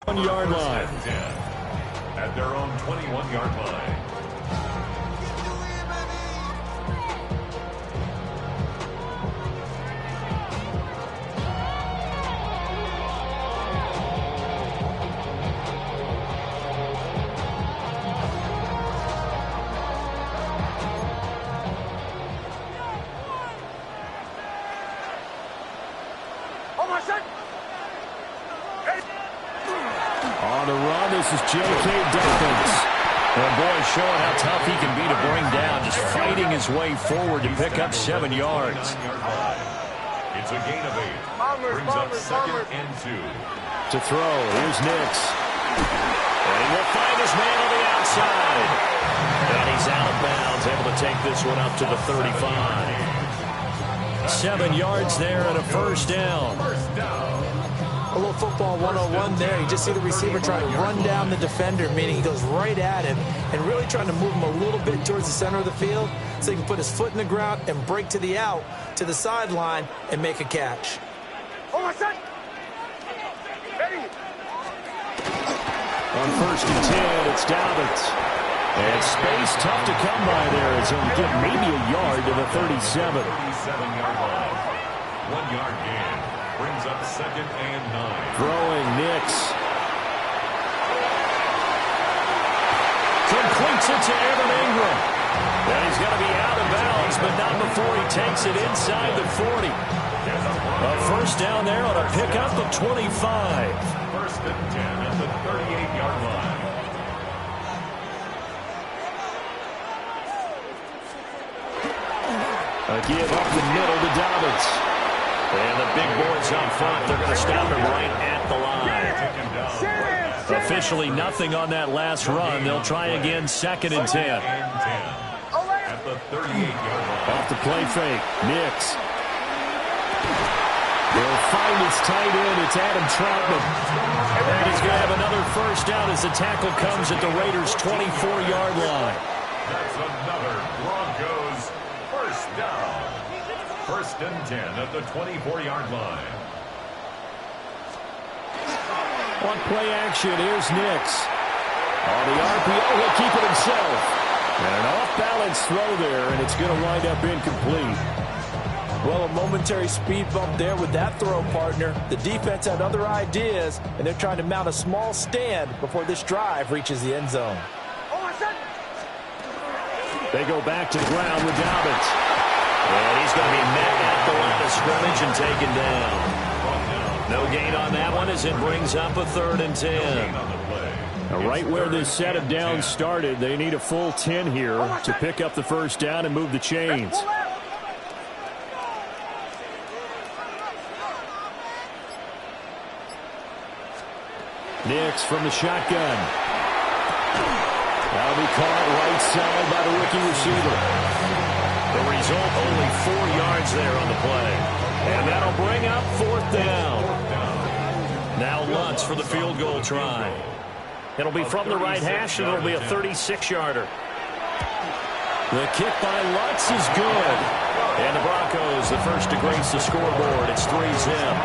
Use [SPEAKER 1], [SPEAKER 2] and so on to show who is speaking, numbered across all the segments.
[SPEAKER 1] 1-yard line.
[SPEAKER 2] At their own 21-yard line.
[SPEAKER 1] On the run, this is J.K. Dobbins. Well, boy, showing how tough he can be to bring down, just fighting his way forward to pick up 7 yards.
[SPEAKER 2] It's a gain of 8. Brings up 2nd and 2.
[SPEAKER 1] To throw, here's Nix. And he will find his man on the outside. And he's out of bounds, able to take this one up to the 35. 7 yards there and a first down.
[SPEAKER 3] A little football 101 there. You just see the receiver trying to run down the defender, meaning he goes right at him and really trying to move him a little bit towards the center of the field so he can put his foot in the ground and break to the out, to the sideline, and make a catch.
[SPEAKER 1] On 1st and 10, it's Dobbins. And space tough to come by there as he'll get maybe a yard to the 37.
[SPEAKER 2] 37-yard line. 1-yard gain. Brings up 2nd and 9.
[SPEAKER 1] Throwing Nix. Completes it to Evan Ingram. And he's going to be out of bounds, but not before he takes it inside the 40. A first down there on a pickup at 25.
[SPEAKER 2] 1st and 10 at the 38-yard line.
[SPEAKER 1] A give up the middle to Dobbins. And the big boys up front, they're going to stop him right at the line. Officially nothing on that last run. They'll try again, 2nd and 10.
[SPEAKER 2] At the 38-yard line.
[SPEAKER 1] Off the play fake, Nix. He'll find his tight end. It's Adam Troutman. And he's going to have another first down as the tackle comes at the Raiders' 24-yard line.
[SPEAKER 2] That's another Broncos first down. 1st and 10 at the 24-yard line.
[SPEAKER 1] On play action, here's Nix. On the RPO, he'll keep it himself. And an off-balance throw there, and it's going to wind up incomplete.
[SPEAKER 3] Well, a momentary speed bump there with that throw, partner. The defense had other ideas, and they're trying to mount a small stand before this drive reaches the end zone.
[SPEAKER 1] They go back to the ground with Dobbins. And he's going to be met at the line of scrimmage and taken down. No gain on that one as it brings up a 3rd and 10. Now, right where this set of downs started, they need a full 10 here to pick up the first down and move the chains. Nix from the shotgun. That'll be caught right side by the rookie receiver. The result, only 4 yards there on the play. And that'll bring up 4th down. Now Lutz for the field goal try. It'll be from the right hash, and it'll be a 36-yarder. The kick by Lutz is good. And the Broncos, the first to grace the scoreboard. It's 3-zip.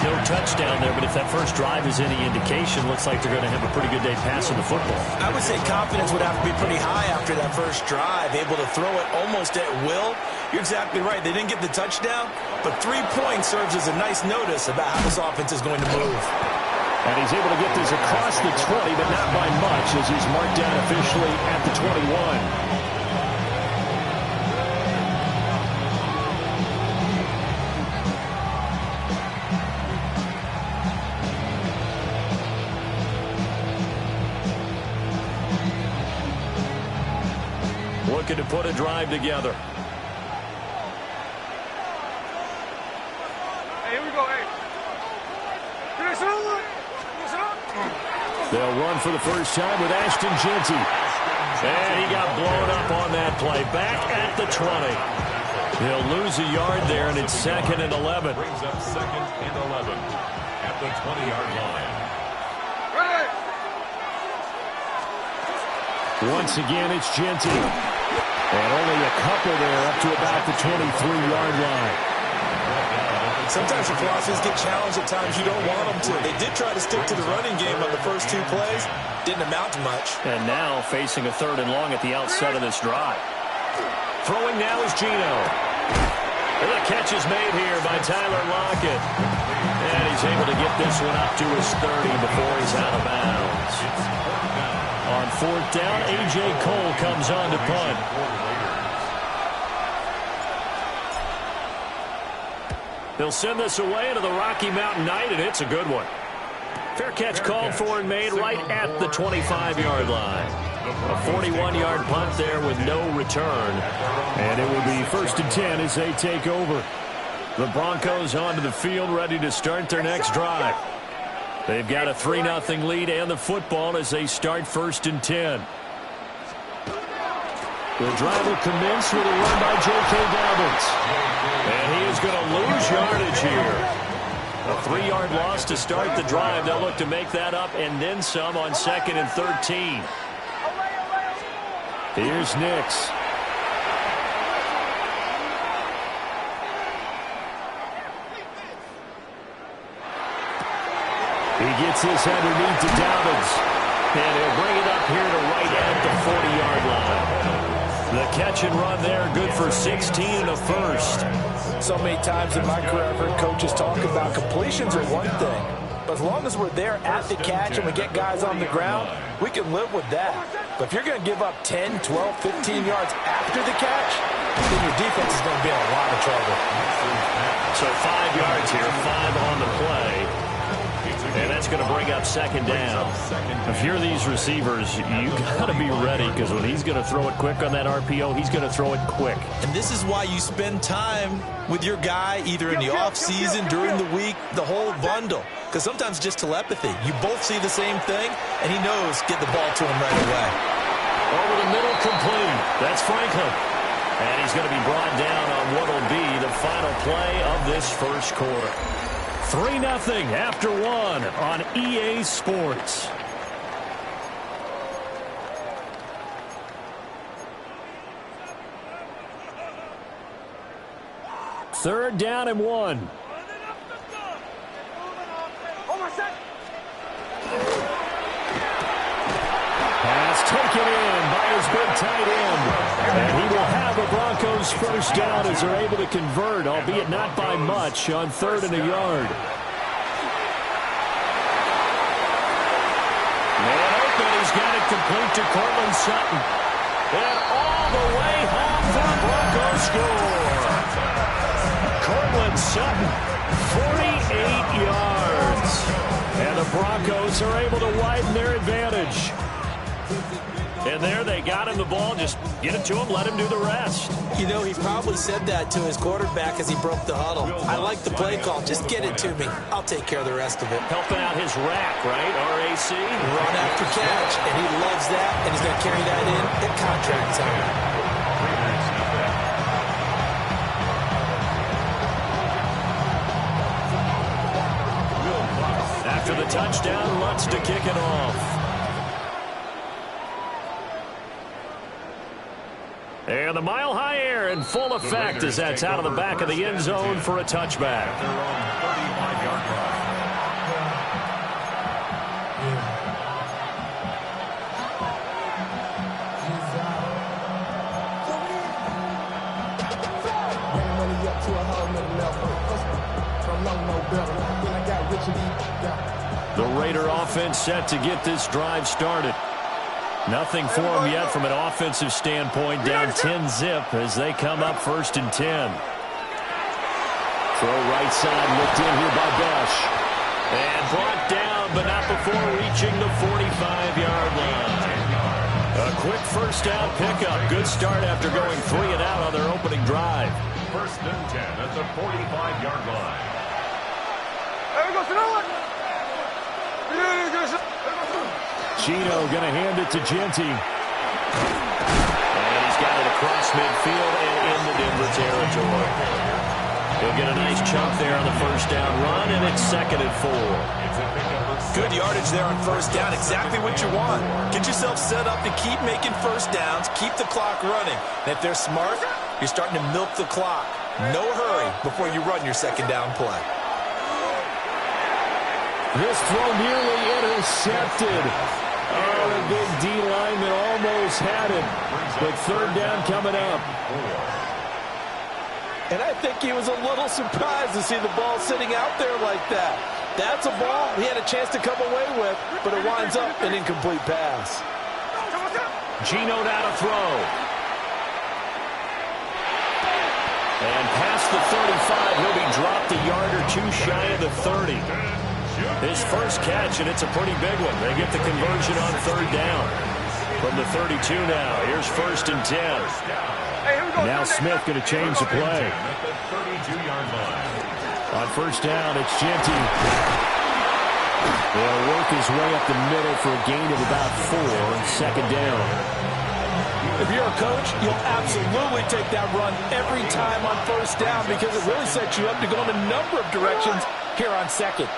[SPEAKER 1] No touchdown there, but if that first drive is any indication, looks like they're going to have a pretty good day passing the football.
[SPEAKER 3] I would say confidence would have to be pretty high after that first drive, able to throw it almost at will. You're exactly right. They didn't get the touchdown, but 3 points serves as a nice notice about how this offense is going to move.
[SPEAKER 1] And he's able to get this across the 20, but not by much, as he's marked down officially at the 21. Looking to put a drive together.
[SPEAKER 4] Hey, here we go, hey.
[SPEAKER 1] They'll run for the first time with Ashton Jeanty. And he got blown up on that play. Back at the 20. He'll lose a yard there, and it's 2nd and 11.
[SPEAKER 2] Brings up 2nd and 11 at the 20-yard line.
[SPEAKER 1] Once again, it's Jeanty. And only a couple there up to about the 23-yard line.
[SPEAKER 3] Sometimes your philosophies get challenged at times you don't want them to. They did try to stick to the running game on the first 2 plays. Didn't amount to much.
[SPEAKER 1] And now facing a 3rd and long at the outset of this drive. Throwing now is Geno. And the catch is made here by Tyler Lockett. And he's able to get this one up to his 30 before he's out of bounds. On 4th down, A.J. Cole comes on to punt. They'll send this away to the Rocky Mountain Knight, and it's a good one. Fair catch called for and made right at the 25-yard line. A 41-yard punt there with no return. And it will be 1st and 10 as they take over. The Broncos onto the field ready to start their next drive. They've got a 3-0 lead and the football as they start 1st and 10. The drive will commence with a run by J.K. Dobbins. And he is going to lose yardage here. A 3-yard loss to start the drive. They'll look to make that up and then some on 2nd and 13. Here's Nix. He gets this underneath to Dobbins. And he'll bring it up here to right at the 40-yard line. The catch and run there, good for 16 and a first.
[SPEAKER 3] So many times in my career I've heard coaches talk about completions are one thing. But as long as we're there at the catch and we get guys on the ground, we can live with that. But if you're going to give up 10, 12, 15 yards after the catch, then your defense is going to be in a lot of trouble.
[SPEAKER 1] So 5 yards here, 5 on the play. And that's going to bring up 2nd down. If you're these receivers, you got to be ready because when he's going to throw it quick on that RPO, he's going to throw it quick.
[SPEAKER 3] And this is why you spend time with your guy either in the offseason, during the week, the whole bundle. Because sometimes just telepathy. You both see the same thing, and he knows get the ball to him right away.
[SPEAKER 1] Over the middle, complete. That's Franklin. And he's going to be brought down on what will be the final play of this first quarter. 3-0 after 1 on EA Sports. Third down and 1. Pass taken in by his big tight end. And he will have the Broncos first down as they're able to convert, albeit not by much, on 3rd and a yard. Man open, he's got it complete to Cortland Sutton. And all the way home for the Broncos score. Cortland Sutton, 48 yards. And the Broncos are able to widen their advantage. And there they got him the ball. Just get it to him, let him do the rest.
[SPEAKER 3] You know, he probably said that to his quarterback as he broke the huddle. I like the play call. Just get it to me. I'll take care of the rest of it.
[SPEAKER 1] Helping out his rack, right? RAC.
[SPEAKER 3] Run after catch. And he loves that. And he's going to carry that in at contract time.
[SPEAKER 1] After the touchdown, Lutz to kick it off. And the mile-high air in full effect as that's out of the back of the end zone for a touchback. The Raider offense set to get this drive started. Nothing for them yet from an offensive standpoint. Down 10-zip as they come up 1st and 10. Throw right side looked in here by Bush. And brought down, but not before reaching the 45-yard line. A quick first down pickup. Good start after going 3 and out on their opening drive.
[SPEAKER 2] 1st and 10 at the 45-yard line.
[SPEAKER 1] Geno going to hand it to Genty. And he's got it across midfield and into Denver territory. He'll get a nice chunk there on the first down run, and it's 2nd and 4.
[SPEAKER 3] Good yardage there on first down. Exactly what you want. Get yourself set up to keep making first downs, keep the clock running. And if they're smart, you're starting to milk the clock. No hurry before you run your second down play.
[SPEAKER 1] This throw nearly intercepted. Oh, the big D lineman almost had it. But third down coming up.
[SPEAKER 3] And I think he was a little surprised to see the ball sitting out there like that. That's a ball he had a chance to come away with, but it winds up an incomplete pass.
[SPEAKER 1] Geno now to throw. And past the 35, he'll be dropped a yard or two shy of the 30. His first catch, and it's a pretty big one. They get the conversion on third down. From the 32 now, here's 1st and 10. Now Smith going to change the play. On first down, it's Genty. He'll work his way up the middle for a gain of about 4. Second down.
[SPEAKER 3] If you're a coach, you'll absolutely take that run every time on first down because it really sets you up to go in a number of directions here on second.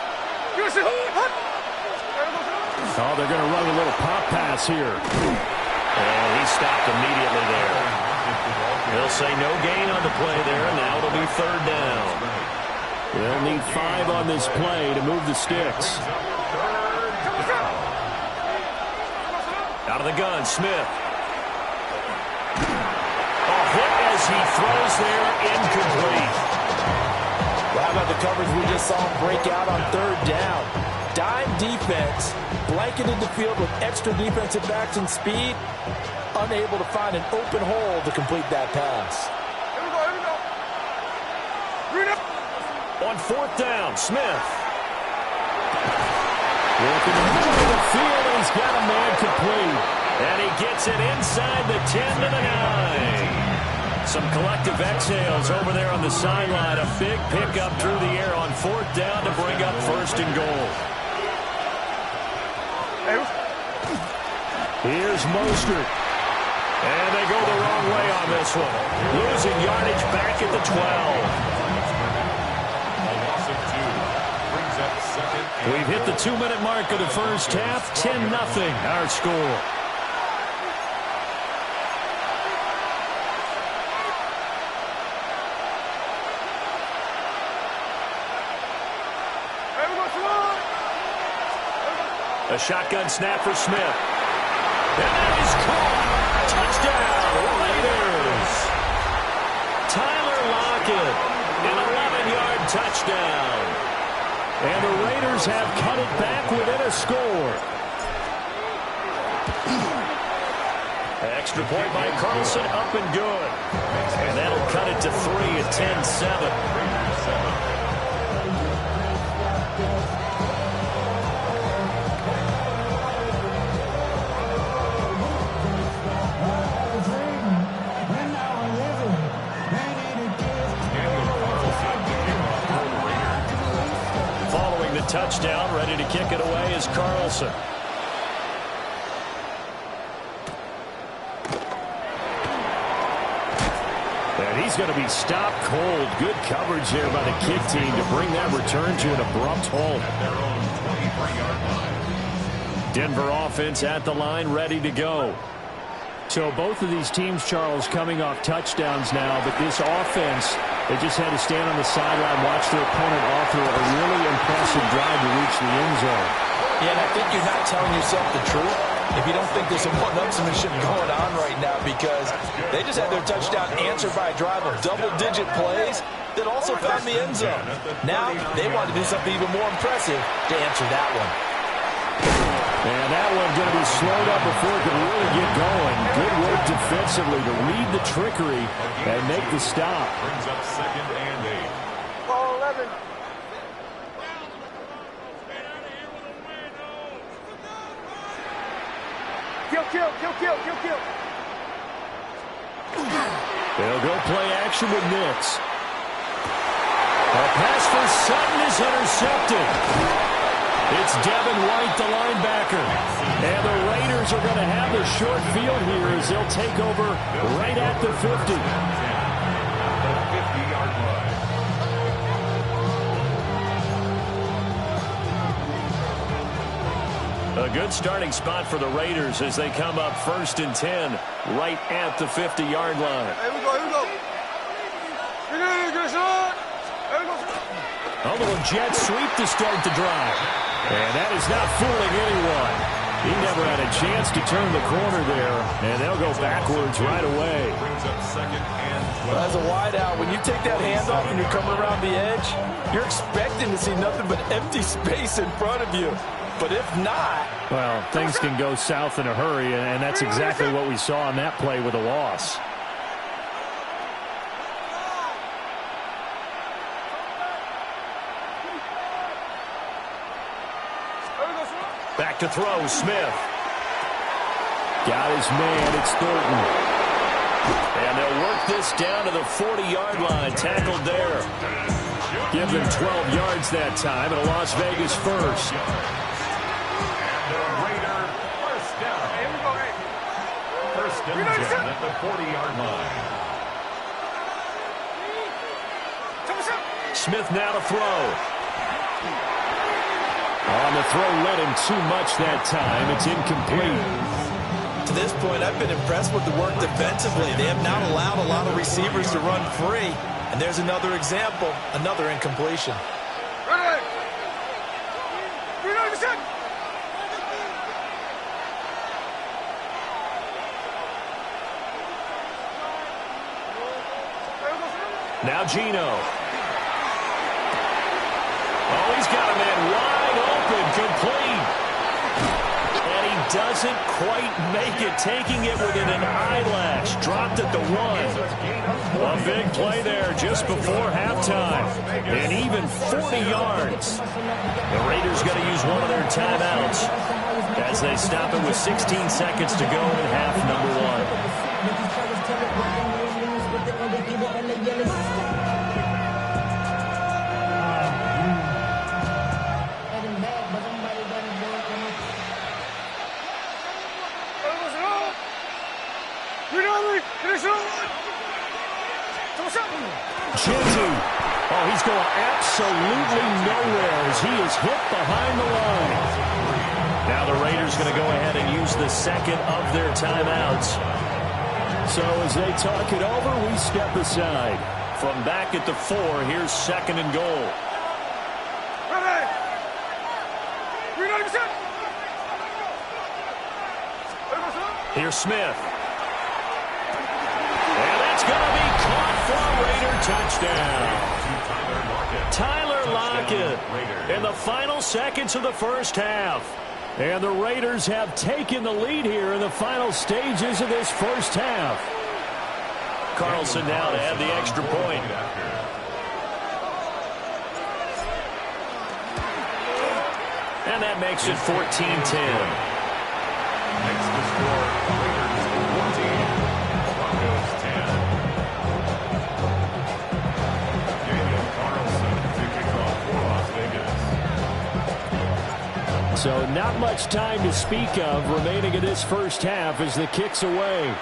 [SPEAKER 1] Oh, they're going to run a little pop pass here. And he stopped immediately there. They'll say no gain on the play there, and now it'll be third down. They'll need 5 on this play to move the sticks. Out of the gun, Smith. A hit as he throws there, incomplete.
[SPEAKER 3] Well, how about the coverage we just saw him break out on third down? Dime defense, blanketed the field with extra defensive backs and speed, unable to find an open hole to complete that pass.
[SPEAKER 1] On fourth down, Smith. Working the middle of the field, and he's got a man complete. And he gets it inside the 10 to the 9. Some collective exhales over there on the sideline. A big pickup through the air on fourth down to bring up 1st and goal. Here's Mostert. And they go the wrong way on this one. Losing yardage back at the 12. We've hit the 2-minute mark of the first half. 10-0 our score. A shotgun snap for Smith. And that is caught. Touchdown, Raiders. Tyler Lockett, an 11-yard touchdown. And the Raiders have cut it back within a score. Extra point by Carlson, up and good. And that'll cut it to 3 at 10-7. Touchdown, ready to kick it away is Carlson. And he's going to be stopped cold. Good coverage there by the kick team to bring that return to an abrupt halt. Denver offense at the line, ready to go. So both of these teams, Charles, coming off touchdowns now, but this offense, they just had to stand on the sideline, watch their opponent author a really impressive drive to reach the end zone.
[SPEAKER 3] Yeah, and I think you're not telling yourself the truth if you don't think there's some one-upsmanship going on right now, because they just had their touchdown answered by a drive of double-digit plays that also found the end zone. Now they want to do something even more impressive to answer that one.
[SPEAKER 1] And that one going to be slowed up before it can really get going. Good work defensively to read the trickery and make the stop.
[SPEAKER 2] Brings up 2nd and 8.
[SPEAKER 4] Ball 11. Kill.
[SPEAKER 1] They'll go play action with Nix. A pass for Sutton is intercepted. It's Devin White, the linebacker. And the Raiders are going to have the short field here as they'll take over right at the 50.
[SPEAKER 2] The 50-yard line.
[SPEAKER 1] A good starting spot for the Raiders as they come up 1st and 10 right at the 50-yard line.
[SPEAKER 4] Here we go.
[SPEAKER 1] A little jet sweep to start the drive. And that is not fooling anyone. He never had a chance to turn the corner there, and they'll go backwards right away.
[SPEAKER 3] Well, as a wideout, when you take that handoff and you're coming around the edge, you're expecting to see nothing but empty space in front of you. But if not...
[SPEAKER 1] Well, things can go south in a hurry, and that's exactly what we saw on that play with a loss. Back to throw, Smith. Got his man, it's Thornton. And they'll work this down to the 40-yard line, tackled there. Give them 12 yards that time, and a Las Vegas first.
[SPEAKER 2] And the Raider first down. First and 10 at the 40-yard line.
[SPEAKER 1] Smith now to throw. On the throw, led him too much that time. It's incomplete.
[SPEAKER 3] To this point, I've been impressed with the work defensively. They have not allowed a lot of receivers to run free. And there's another example, another incompletion.
[SPEAKER 1] Now Gino. Oh, he's got a man wide open, complete. And he doesn't quite make it, taking it within an eyelash. Dropped at the 1. A big play there just before halftime. And even 40 yards. The Raiders got to use one of their timeouts as they stop it with 16 seconds to go in half number 1. Chinty. Oh, he's going absolutely nowhere as he is hit behind the line. Now the Raiders going to go ahead and use the second of their timeouts. So as they talk it over, we step aside. From back at the 4, here's second and goal. Here's Smith. And that's going to be caught for a Raider touchdown. Tyler Lockett in the final seconds of the first half. And the Raiders have taken the lead here in the final stages of this first half. Carlson now to add the extra point. And that makes it 14-10.
[SPEAKER 2] Next to score, Raiders 14, Broncos 10. Daniel Carlson to kick off for Las Vegas.
[SPEAKER 1] So not much time to speak of remaining in this first half as the kick's away.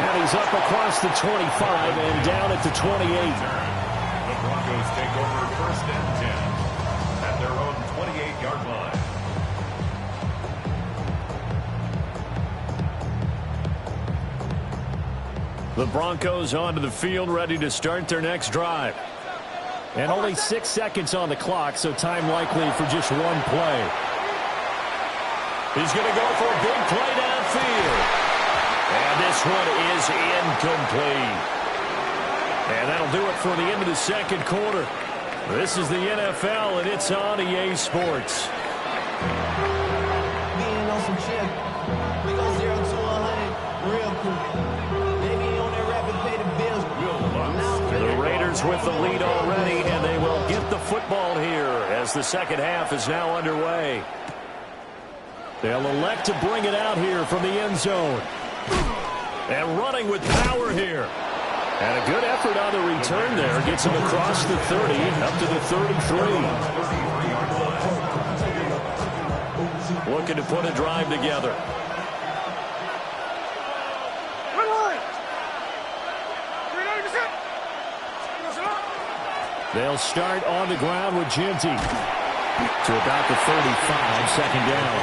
[SPEAKER 1] And he's up across the 25 and down at the 28.
[SPEAKER 2] The Broncos take over first and 10 at their own 28-yard line.
[SPEAKER 1] The Broncos onto the field, ready to start their next drive. And only 6 seconds on the clock, so time likely for just one play. He's going to go for a big play downfield. And this one is incomplete. And that'll do it for the end of the second quarter. This is the NFL, and it's on EA Sports.
[SPEAKER 4] Being on some chip. We go 0 to 100 real quick. They be on their rapid pay the bills.
[SPEAKER 1] The Raiders with the lead already, and they will get the football here as the second half is now underway. They'll elect to bring it out here from the end zone. And running with power here. And a good effort on the return there. Gets him across the 30, up to the 33. Looking to put a drive together. They'll start on the ground with Ginty. To about the 35, second down.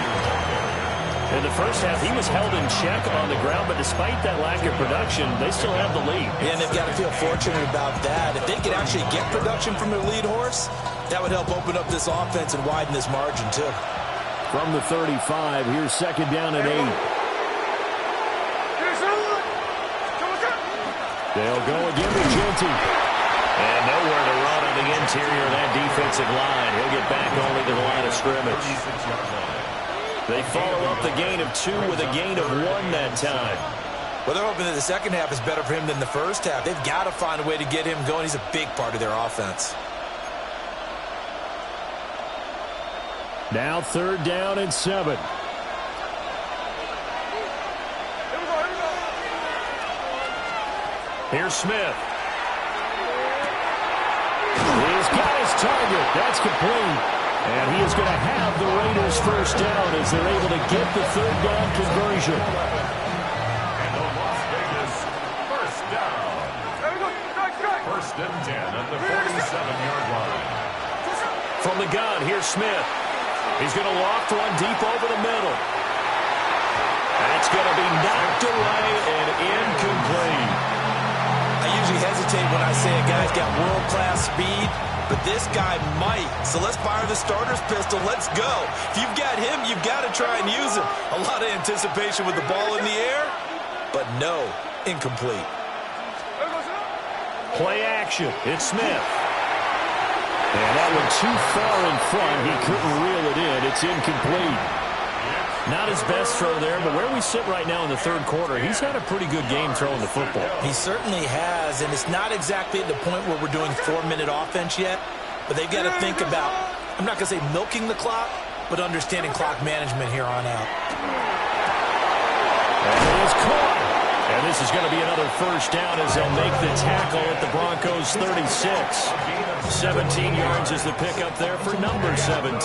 [SPEAKER 1] In the first half, he was held in check on the ground, but despite that lack of production, they still have the lead.
[SPEAKER 3] Yeah, and they've got to feel fortunate about that. If they could actually get production from their lead horse, that would help open up this offense and widen this margin, too.
[SPEAKER 1] From the 35, here's second down and 8. They'll go again with Genty. And nowhere to run on the interior of that defensive line. He'll get back only to the line of scrimmage. They follow up the gain of 2 with a gain of 1 that time.
[SPEAKER 3] Well, they're hoping that the second half is better for him than the first half. They've got to find a way to get him going. He's a big part of their offense.
[SPEAKER 1] Now third down and 7. Here's Smith. He's got his target. That's complete. And he is going to have the Raiders first down as they're able to get the third down conversion.
[SPEAKER 2] And the Las Vegas first down. First and 10 at the 47-yard line.
[SPEAKER 1] From the gun, here's Smith. He's going to loft one deep over the middle. That's going to be knocked away and incomplete.
[SPEAKER 3] I usually hesitate when I say a guy's got world-class speed, but this guy might. So let's fire the starter's pistol. Let's go. If you've got him, you've got to try and use him. A lot of anticipation with the ball in the air, but no, incomplete.
[SPEAKER 1] Play action. It's Smith. And that one too far in front. He couldn't reel it in. It's incomplete. Not his best throw there, but where we sit right now in the third quarter, he's had a pretty good game throwing the football.
[SPEAKER 3] He certainly has, and it's not exactly at the point where we're doing 4-minute offense yet, but they've got to think about, I'm not going to say milking the clock, but understanding clock management here on out.
[SPEAKER 1] And it is caught. And this is going to be another first down as they'll make the tackle at the Broncos' 36. 17 yards is the pickup there for number 17.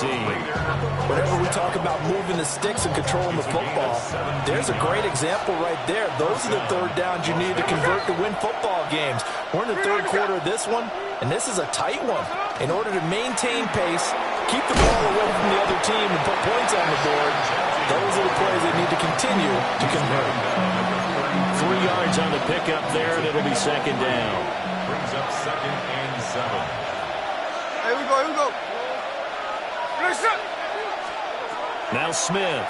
[SPEAKER 3] Whenever we talk about moving the sticks and controlling the football, there's a great example right there. Those are the third downs you need to convert to win football games. We're in the third quarter of this one, and this is a tight one. In order to maintain pace, keep the ball away from the other team and put points on the board, those are the plays they need to continue to convert.
[SPEAKER 1] 3 yards on the pickup there, and it'll be second down.
[SPEAKER 2] Brings up second and 7.
[SPEAKER 5] Here we go.
[SPEAKER 1] Now Smith.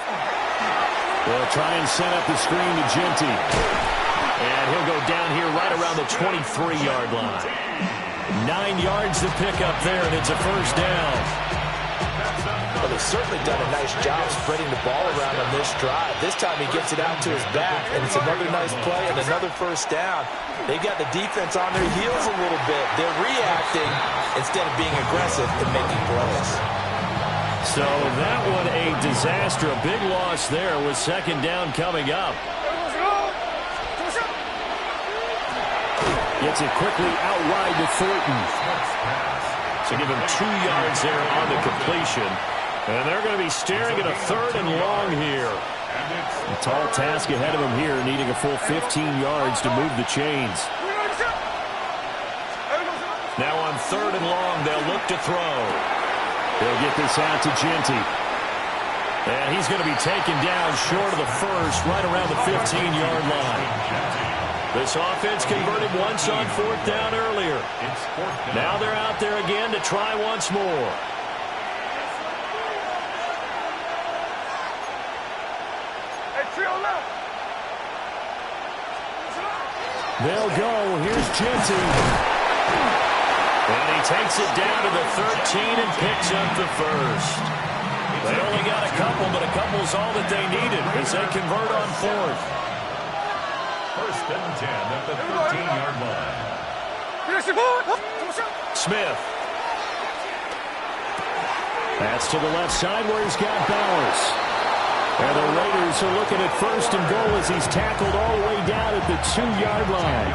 [SPEAKER 1] They'll try and set up the screen to Genty. And he'll go down here right around the 23-yard line. 9 yards to pick up there, and it's a first down.
[SPEAKER 3] Well, they've certainly done a nice job spreading the ball around on this drive. This time he gets it out to his back, and it's another nice play and another first down. They've got the defense on their heels a little bit. They're reacting instead of being aggressive and making plays.
[SPEAKER 1] So that one a disaster. A big loss there with second down coming up. Gets it quickly out wide to Thornton. So give him 2 yards there on the completion. And they're going to be staring at a third and long here. A tall task ahead of him here, needing a full 15 yards to move the chains. Now on third and long, they'll look to throw. They'll get this out to Genty. And he's going to be taken down short of the first, right around the 15-yard line. This offense converted once on fourth down earlier. Now they're out there again to try once more. They'll go. Here's Genty. And he takes it down to the 13 and picks up the first. They only got a couple, but a couple's all that they needed as they convert on fourth.
[SPEAKER 2] First and 10 at the 13-yard line.
[SPEAKER 1] Smith. That's to the left side where he's got Bowers. And the Raiders are looking at first and goal as he's tackled all the way down at the 2-yard line.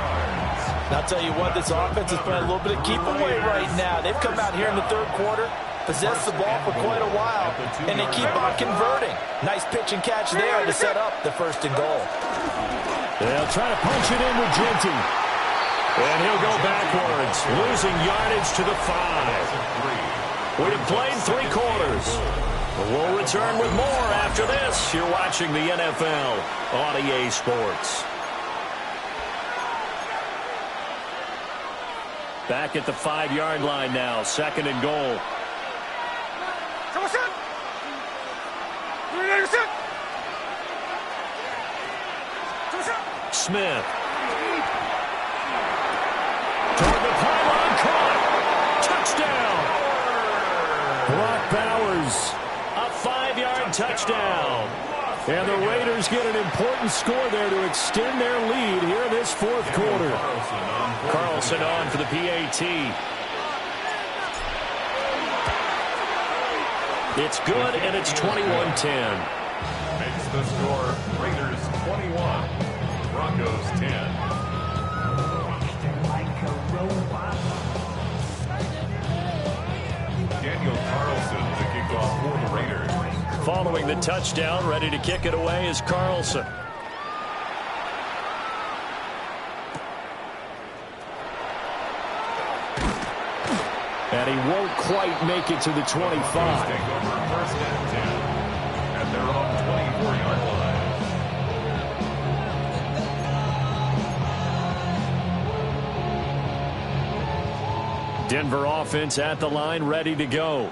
[SPEAKER 3] And I'll tell you what, this offense is playing a little bit of keep away right now. They've come out here in the third quarter, possessed the ball for quite a while, and they keep on converting. Nice pitch and catch there to set up the first and goal.
[SPEAKER 1] They'll try to punch it in with Genty. And he'll go backwards, losing yardage to the 5. We've played 3 quarters. We'll return with more after this. You're watching the NFL on EA Sports. Back at the 5-yard line now, 2nd and goal. Smith. Toward the pylon, Croc. Touchdown. Brock Bowers, a 5-yard touchdown. And the Raiders get an important score there to extend their lead here in this 4th quarter. Carlson on for the PAT. It's good, and it's 21-10.
[SPEAKER 2] Makes the score Raiders 21, Broncos 10. Daniel Carlson to kick off for the Raiders.
[SPEAKER 1] Following the touchdown, ready to kick it away is Carlson. And he won't quite make it to the 25.
[SPEAKER 2] Take over 1st and 10. And they're on 24-yard line.
[SPEAKER 1] Denver offense at the line, ready to go.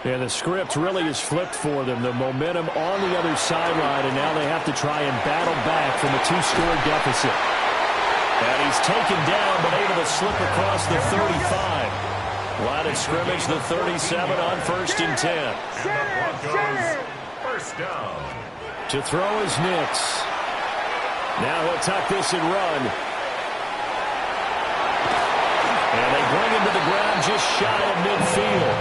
[SPEAKER 1] And the script really is flipped for them. The momentum on the other sideline, and now they have to try and battle back from a 2-score deficit. And he's taken down, but able to slip across the 35. Line of scrimmage, the 37 on 1st and 10.
[SPEAKER 2] And the Broncos, 1st down.
[SPEAKER 1] To throw is Nix. Now he'll tuck this and run. And they bring him to the ground just shy of midfield.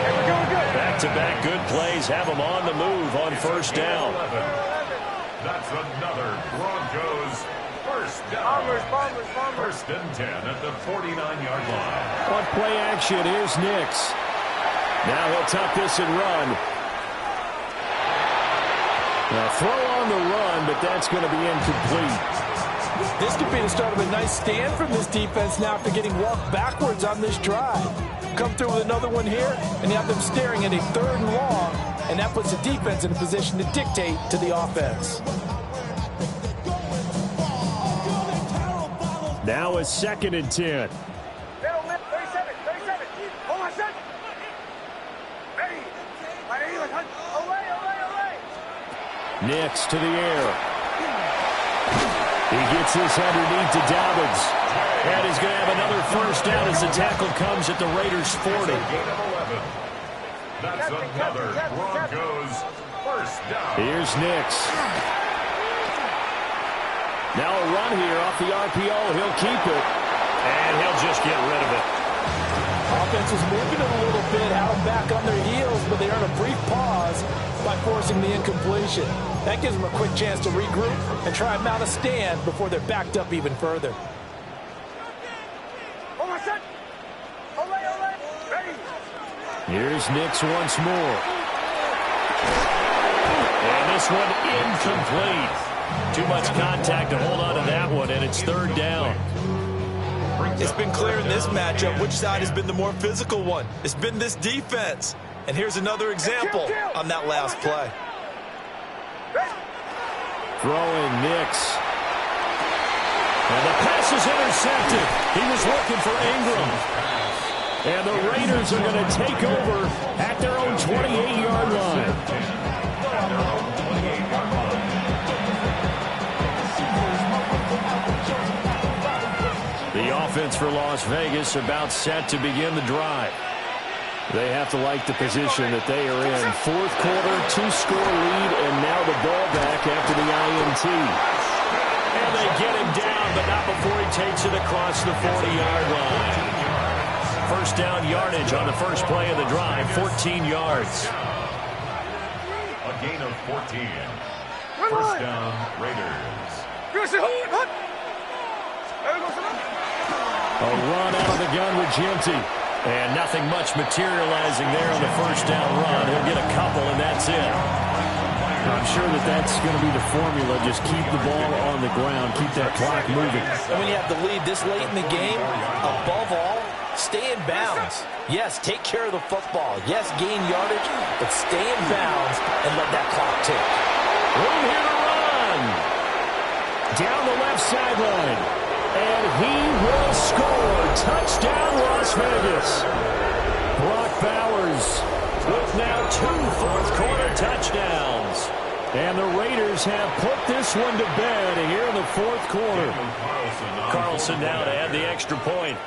[SPEAKER 1] Back-to-back good plays have him on the move on 1st down.
[SPEAKER 2] 11. That's another Broncos 1st down. 1st and 10 at the 49-yard line.
[SPEAKER 1] On play action, here's Nix. Now he'll tuck this and run. Now throw on the run, but that's going to be incomplete.
[SPEAKER 3] This could be the start of a nice stand from this defense now after getting walked backwards on this drive. Come through with another one here, and you have them staring at a 3rd and long, and that puts the defense in a position to dictate to the offense.
[SPEAKER 1] Now a 2nd and 10. Nix to the air. He gets this underneath to Dobbins. And he's going to have another 1st down as the tackle comes at the Raiders' 40.
[SPEAKER 2] Gain of 11. That's another Broncos 1st down.
[SPEAKER 1] Here's Nix. Now a run here off the RPO. He'll keep it. And he'll just get rid of it.
[SPEAKER 3] Offense is moving it a little bit, out back on their heels, but they earn a brief pause by forcing the incompletion. That gives them a quick chance to regroup and try and mount a stand before they're backed up even further.
[SPEAKER 1] Here's Nix once more. And this one incomplete. Too much contact to hold on to that one, and it's 3rd down.
[SPEAKER 3] It's been clear in this matchup which side has been the more physical one. It's been this defense. And here's another example on that last play.
[SPEAKER 1] Throwing Nix. And the pass is intercepted. He was looking for Ingram. And the Raiders are going to take over at their own 28-yard line. The offense for Las Vegas about set to begin the drive. They have to like the position that they are in. 4th quarter, 2-score lead, and now the ball back after the INT. And they get him down, but not before he takes it across the 40-yard line. 1st down yardage on the first play of the drive, 14 yards.
[SPEAKER 2] A gain of 14. 1st down, Raiders.
[SPEAKER 1] A run out of the gun with Genty. And nothing much materializing there on the 1st down run. He'll get a couple, and that's it. I'm sure that that's going to be the formula. Just keep the ball on the ground. Keep that clock moving.
[SPEAKER 3] And when you have the lead this late in the game, above all, Stay in bounds. Yes, take care of the football. Yes, gain yardage, but stay in bounds and let that clock tick.
[SPEAKER 1] Room here to run. Down the left sideline. And he will score. Touchdown, Las Vegas. Brock Bowers with now 2 fourth-quarter touchdowns. And the Raiders have put this one to bed here in the fourth quarter. Carlson now to add the extra point.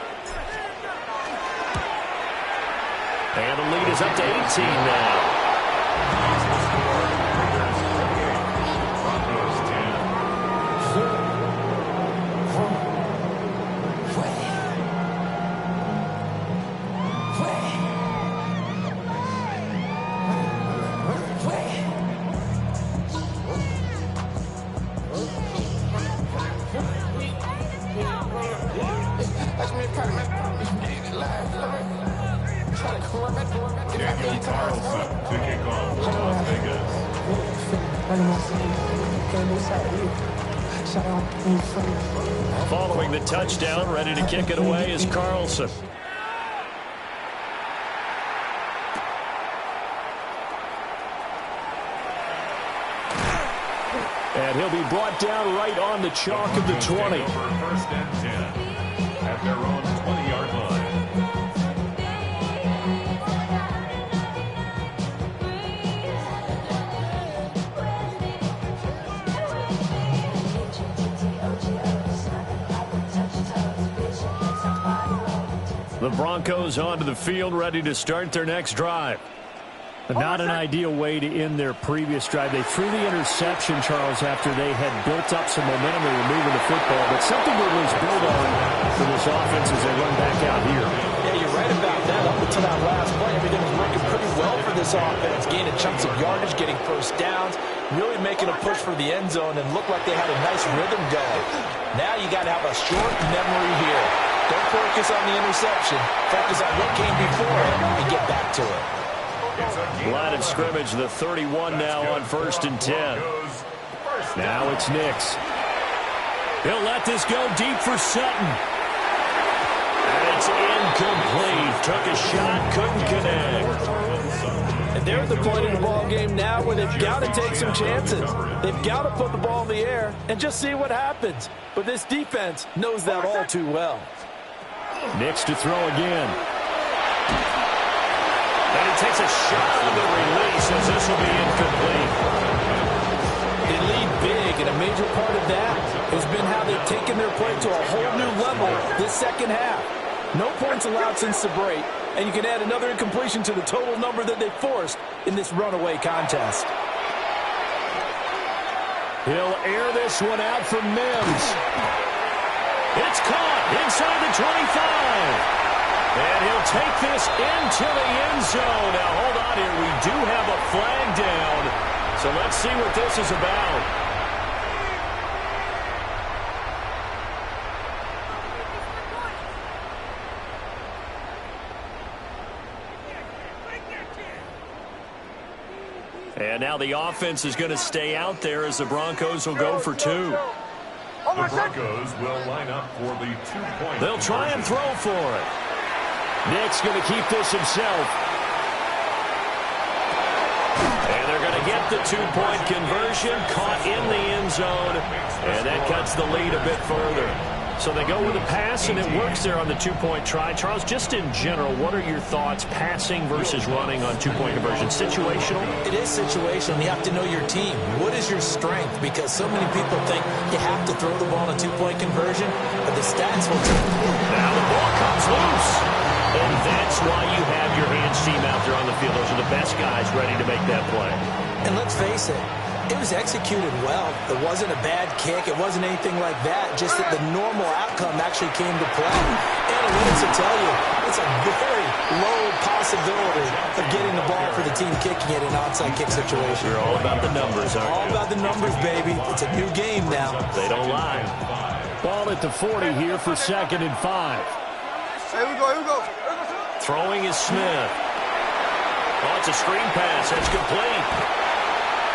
[SPEAKER 1] And the lead is up to 18 now. Following the touchdown, ready to kick it away is Carlson. And he'll be brought down right on the chalk of the 20.
[SPEAKER 2] First and 10 at their own 20-yard line.
[SPEAKER 1] The Broncos onto the field, ready to start their next drive. Not an ideal way to end their previous drive. They threw the interception, Charles, after they had built up some momentum. They were moving the football, but something to at least build on for this offense as they run back out here.
[SPEAKER 3] Yeah, you're right about that. Up until that last play, everything was working pretty well for this offense. Gaining chunks of yardage, getting first downs, really making a push for the end zone, and looked like they had a nice rhythm going. Now you got to have a short memory here. Don't focus on the interception. Focus on what came before it and get back to it.
[SPEAKER 1] Line of scrimmage, the 31 now on 1st and 10. Now it's Nix. He'll let this go deep for Sutton. And it's incomplete. Took a shot, couldn't connect.
[SPEAKER 3] And they're at the point in the ball game now where they've got to take some chances. They've got to put the ball in the air and just see what happens. But this defense knows that all too well.
[SPEAKER 1] Nix to throw again. And he takes a shot on the release as this will be incomplete.
[SPEAKER 3] They lead big, and a major part of that has been how they've taken their play to a whole new level this second half. No points allowed since the break, and you can add another incompletion to the total number that they forced in this runaway contest.
[SPEAKER 1] He'll air this one out for Mims. It's caught inside the 25. And he'll take this into the end zone. Now, hold on here. We do have a flag down. So let's see what this is about. And now the offense is going to stay out there as the Broncos will go for 2.
[SPEAKER 2] The Broncos will line up for the 2-point.
[SPEAKER 1] They'll try and throw for it. Nick's going to keep this himself. And they're going to get the 2-point conversion, caught in the end zone, and that cuts the lead a bit further. So they go with a pass, and it works there on the 2-point try. Charles, just in general, what are your thoughts passing versus running on 2-point conversion? Situational?
[SPEAKER 3] It is situational. You have to know your team. What is your strength? Because so many people think you have to throw the ball on a 2-point conversion, but the stats will tell you.
[SPEAKER 1] Now the ball comes loose. And that's why you have your hands team out there on the field. Those are the best guys ready to make that play.
[SPEAKER 3] And let's face it, it was executed well. It wasn't a bad kick. It wasn't anything like that. Just that the normal outcome actually came to play. Analytics will tell you it's a very low possibility of getting the ball for the team kicking it in an onside kick situation.
[SPEAKER 1] You're all about the numbers, aren't you?
[SPEAKER 3] All about the numbers, baby. It's a new game now.
[SPEAKER 1] They don't lie. Ball at the 40 here for 2nd and 5.
[SPEAKER 5] Here we go, here we go.
[SPEAKER 1] Throwing is Smith. Oh, it's a screen pass. That's complete.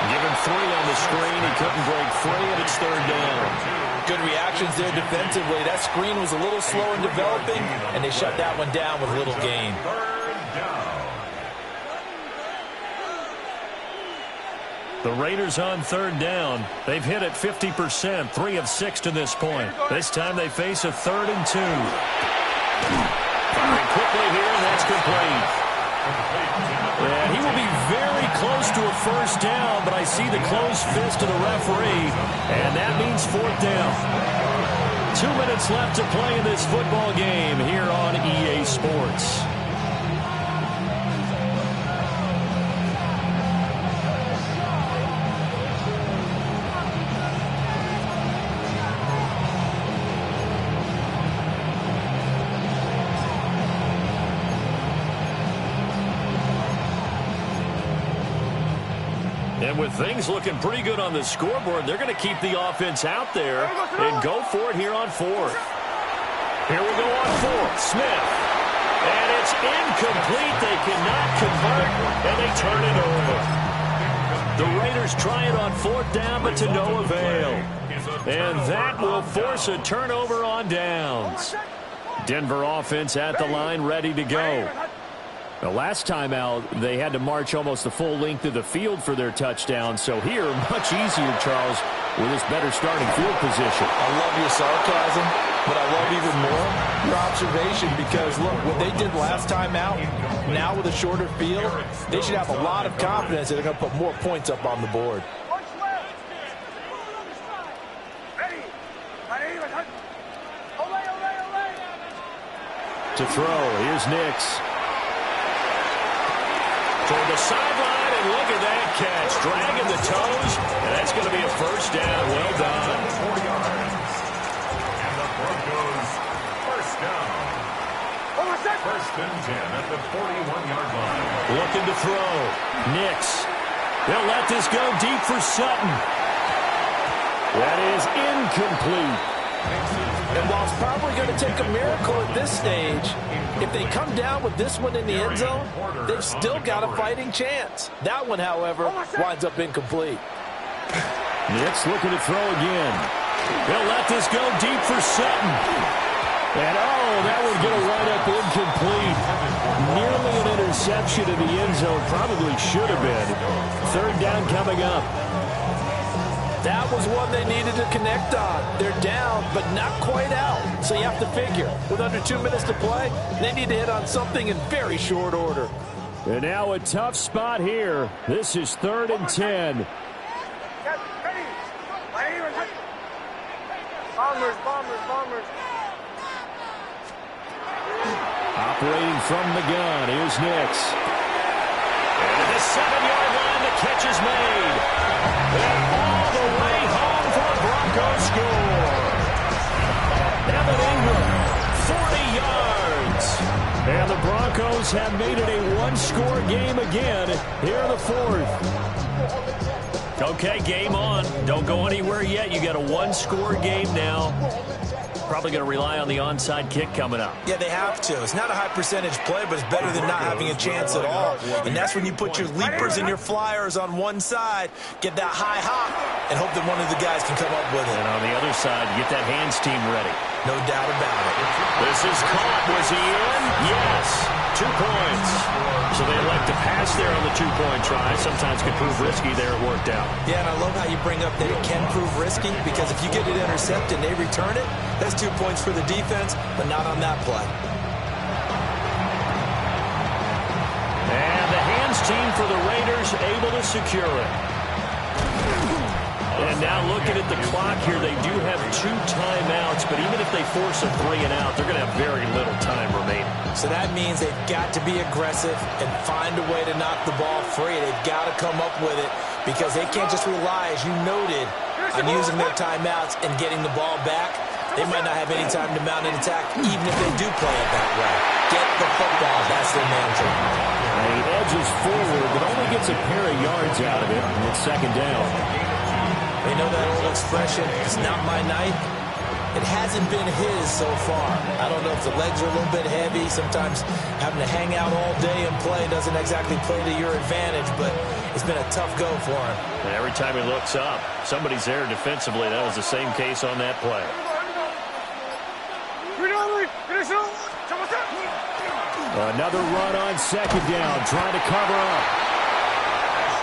[SPEAKER 1] Given 3 on the screen, he couldn't break free, and it's third down.
[SPEAKER 3] Good reactions there defensively. That screen was a little slow in developing, and they shut that one down with little gain.
[SPEAKER 1] The Raiders on third down. They've hit it 50%, 3 of 6 to this point. This time they face a 3rd and 2. Firing quickly here, and that's complete. And he will be very close to a first down, but I see the closed fist of the referee, and that means 4th down. 2 minutes left to play in this football game here on EA Sports. And with things looking pretty good on the scoreboard, they're going to keep the offense out there and go for it here on 4th. Here we go on 4th. Smith. And it's incomplete. They cannot convert, and they turn it over. The Raiders try it on 4th down, but to no avail. And that will force a turnover on downs. Denver offense at the line, ready to go. The last time out, they had to march almost the full length of the field for their touchdown. So here, much easier, Charles, with this better starting field position.
[SPEAKER 3] I love your sarcasm, but I love even more your observation because, look, what they did last time out, now with a shorter field, they should have a lot of confidence that they're going to put more points up on the board.
[SPEAKER 1] To throw, here's Nix. Toward the sideline, and look at that catch. Dragging the toes, and that's going to be a first down. Well done.
[SPEAKER 2] 4 yards. And the Broncos first down. First and 10 at the 41-yard line.
[SPEAKER 1] Looking to throw. Nix. They'll let this go deep for Sutton. That is incomplete.
[SPEAKER 3] And while it's probably going to take a miracle at this stage, if they come down with this one in the end zone, they've still got a fighting chance. That one, however, winds up incomplete.
[SPEAKER 1] Nix looking to throw again. They'll let this go deep for Sutton. And, oh, that one's going to wind up incomplete. Nearly an interception in the end zone. Probably should have been. Third down coming up.
[SPEAKER 3] That was one they needed to connect on. They're down, but not quite out. So you have to figure, with under 2 minutes to play, they need to hit on something in very short order.
[SPEAKER 1] And now a tough spot here. This is 3rd and 10.
[SPEAKER 5] Bombers.
[SPEAKER 1] Operating from the gun, here's Nix. And at the 7-yard line, the catch is made. And all the way home for a Broncos score. Evan Ingram, 40 yards. And the Broncos have made it a one-score game again here in the 4th. Okay, game on. Don't go anywhere yet. You got a one-score game now. Probably going to rely on the onside kick coming up.
[SPEAKER 3] Yeah, they have to. It's not a high percentage play, but it's better than not having a chance at all. And that's when you put your leapers and your flyers on one side, get that high hop, and hope that one of the guys can come up with it.
[SPEAKER 1] And on the other side, get that hands team ready.
[SPEAKER 3] No doubt about it.
[SPEAKER 1] This is caught. Was he in? Yes. 2 points. So they elect to pass there on the 2-point try. Sometimes can prove risky. There it worked out.
[SPEAKER 3] Yeah, and I love how you bring up that it can prove risky, because if you get it intercepted and they return it, that's 2 points for the defense, but not on that play.
[SPEAKER 1] And the hands team for the Raiders able to secure it. And now looking at the clock here, they do have 2 timeouts, but even if they force a 3 and out, they're going to have very little time remaining.
[SPEAKER 3] So that means they've got to be aggressive and find a way to knock the ball free. They've got to come up with it, because they can't just rely, as you noted, on using their timeouts and getting the ball back. They might not have any time to mount an attack, even if they do play it that way. Get the football. That's their mantra.
[SPEAKER 1] He edges forward, but only gets a pair of yards out of it, and it's 2nd down.
[SPEAKER 3] They know that old expression, it's not my night. It hasn't been his so far. I don't know if the legs are a little bit heavy. Sometimes having to hang out all day and play doesn't exactly play to your advantage, but it's been a tough go for him.
[SPEAKER 1] And every time he looks up, somebody's there defensively. That was the same case on that play.
[SPEAKER 2] Another run on second down, trying to cover up.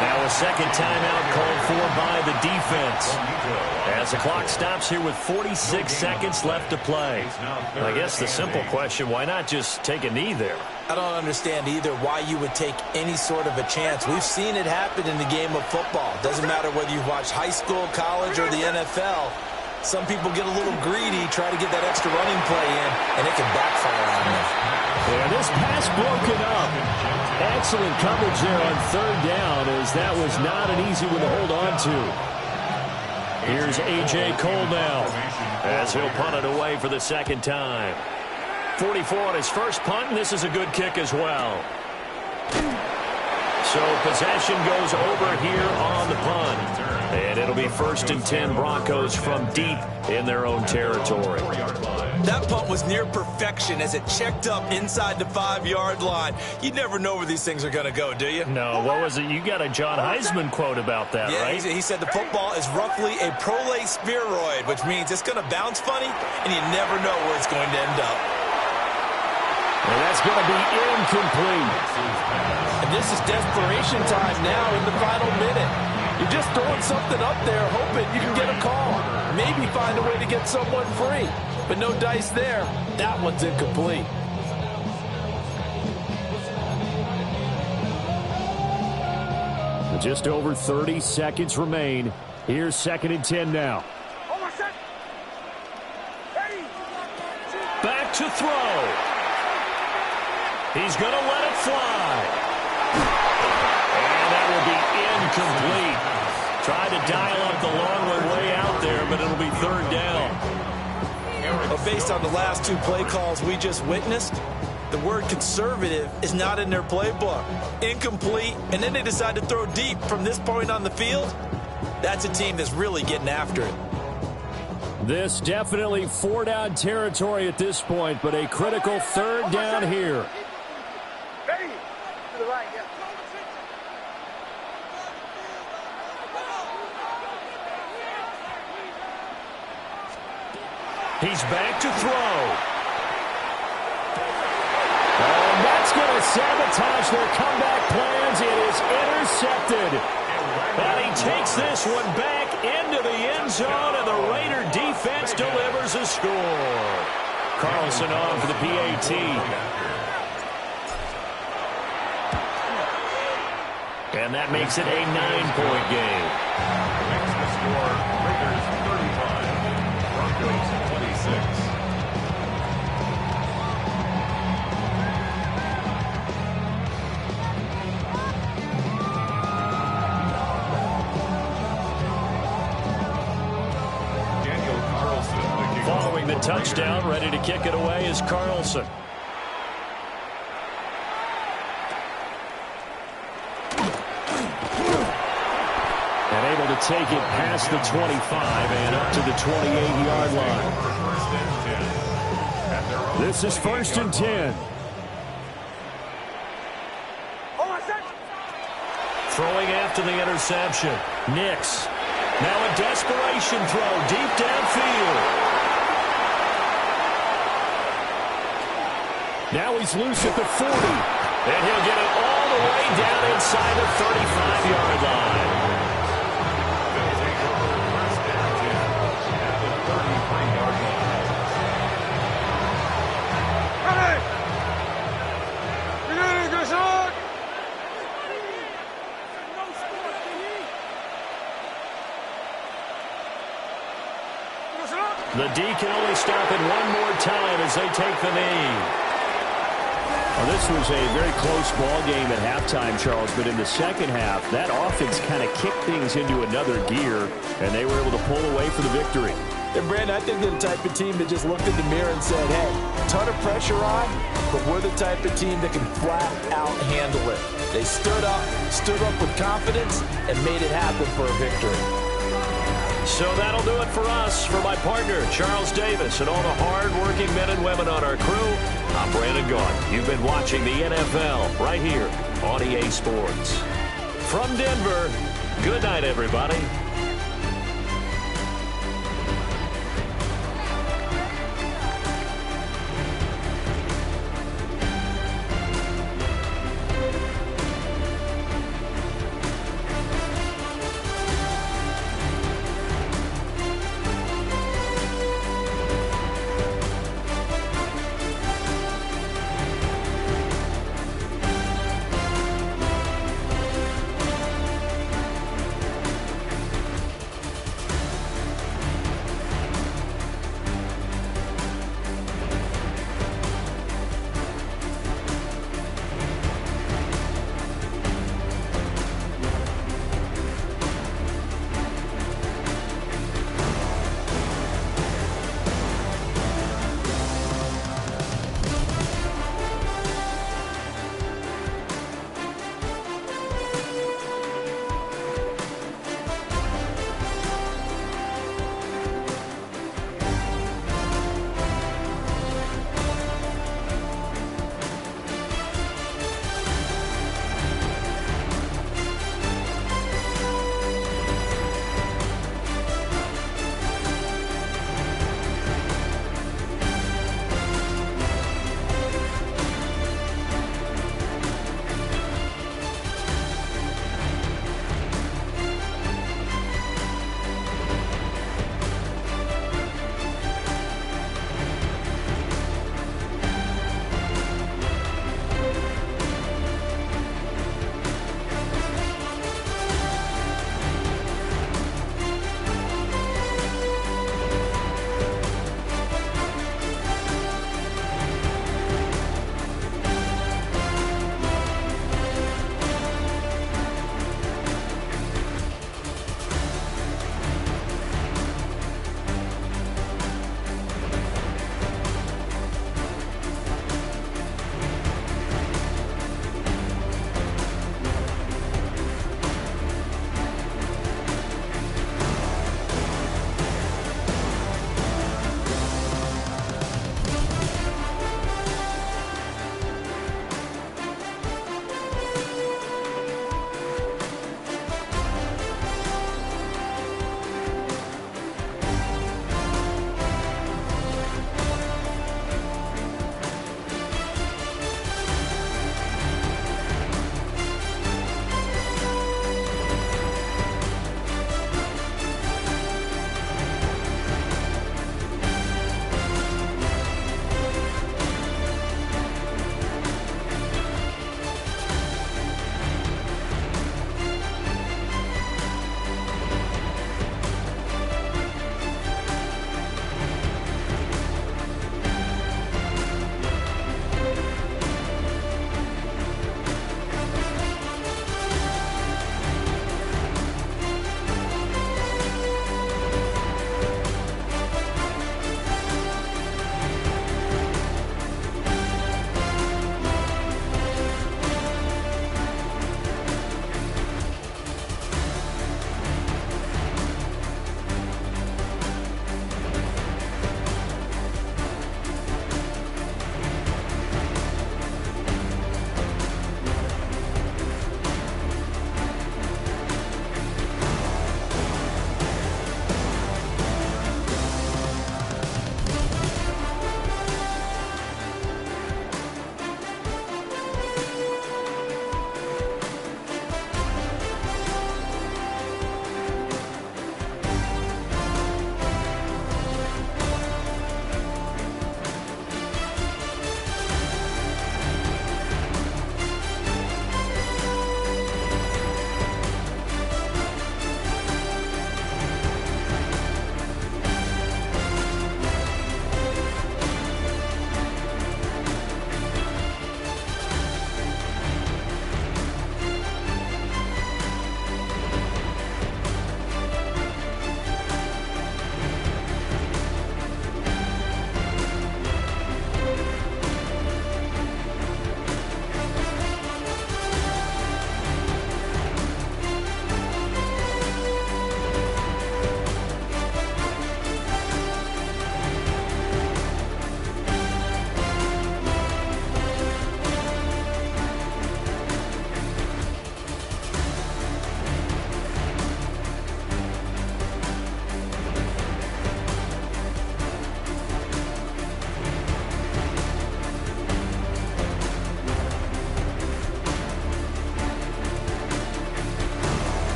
[SPEAKER 1] Now a second timeout called for by the defense. As the clock stops here with 46 seconds left to play. I guess the simple question, why not just take a knee there?
[SPEAKER 3] I don't understand either why you would take any sort of a chance. We've seen it happen in the game of football. Doesn't matter whether you watch high school, college, or the NFL. Some people get a little greedy, try to get that extra running play in, and it can backfire on them.
[SPEAKER 2] And this pass broken up. Excellent coverage there on third down, as that was not an easy one to hold on to.
[SPEAKER 1] Here's A.J. Cole now, as he'll punt it away for the second time. 44 on his first punt, and this is a good kick as well. So possession goes over here on the punt. And it'll be 1st and 10 Broncos from deep in their own territory.
[SPEAKER 3] That punt was near perfection as it checked up inside the 5-yard line. You never know where these things are going to go, do you?
[SPEAKER 1] No, what was it? You got a John Heisman quote about that, right?
[SPEAKER 3] He said the football is roughly a prolate spheroid, which means it's going to bounce funny, and you never know where it's going to end up.
[SPEAKER 2] And that's going to be incomplete.
[SPEAKER 3] And this is desperation time now in the final minute. You're just throwing something up there, hoping you can get a call. Maybe find a way to get someone free. But no dice there. That one's incomplete.
[SPEAKER 2] Just over 30 seconds remain. Here's 2nd and 10 now.
[SPEAKER 1] Back to throw. He's going to let it fly. And that will be incomplete. Tried to dial up the long way out there, but it'll be 3rd down.
[SPEAKER 3] Well, based on the last 2 play calls we just witnessed, the word conservative is not in their playbook. Incomplete, and then they decide to throw deep from this point on the field. That's a team that's really getting after it.
[SPEAKER 2] This definitely 4-down territory at this point, but a critical 3rd down here.
[SPEAKER 5] To the right, yeah.
[SPEAKER 1] He's back to throw.
[SPEAKER 2] And that's going to sabotage their comeback plans. It is intercepted.
[SPEAKER 1] And he takes this one back into the end zone, and the Raider defense delivers a score. Carlson on for the PAT. And that makes it a 9-point game.
[SPEAKER 2] Makes the score Raiders 35, Broncos 26.
[SPEAKER 1] Following the touchdown, ready to kick it away is Carlson.
[SPEAKER 2] And able to take it past the 25 and up to the 28-yard line. This is 1st and 10.
[SPEAKER 1] Throwing after the interception. Nix. Now a desperation throw deep downfield.
[SPEAKER 2] Now he's loose at the 40.
[SPEAKER 1] And he'll get it all the way down inside the 35-yard line.
[SPEAKER 2] They'll take over 1st and 10 at the 33-yard line.
[SPEAKER 1] The D can only stop it one more time as they take the knee.
[SPEAKER 2] Well, this was a very close ball game at halftime, Charles, but in the second half, that offense kind of kicked things into another gear, and they were able to pull away for the victory.
[SPEAKER 3] And, Brandon, I think they're the type of team that just looked in the mirror and said, hey, ton of pressure on, but we're the type of team that can flat out handle it. They stood up with confidence, and made it happen for a victory.
[SPEAKER 1] So that'll do it for us. For my partner, Charles Davis, and all the hard-working men and women on our crew, I'm Brandon Gaudin. You've been watching the NFL right here on EA Sports. From Denver, good night, everybody.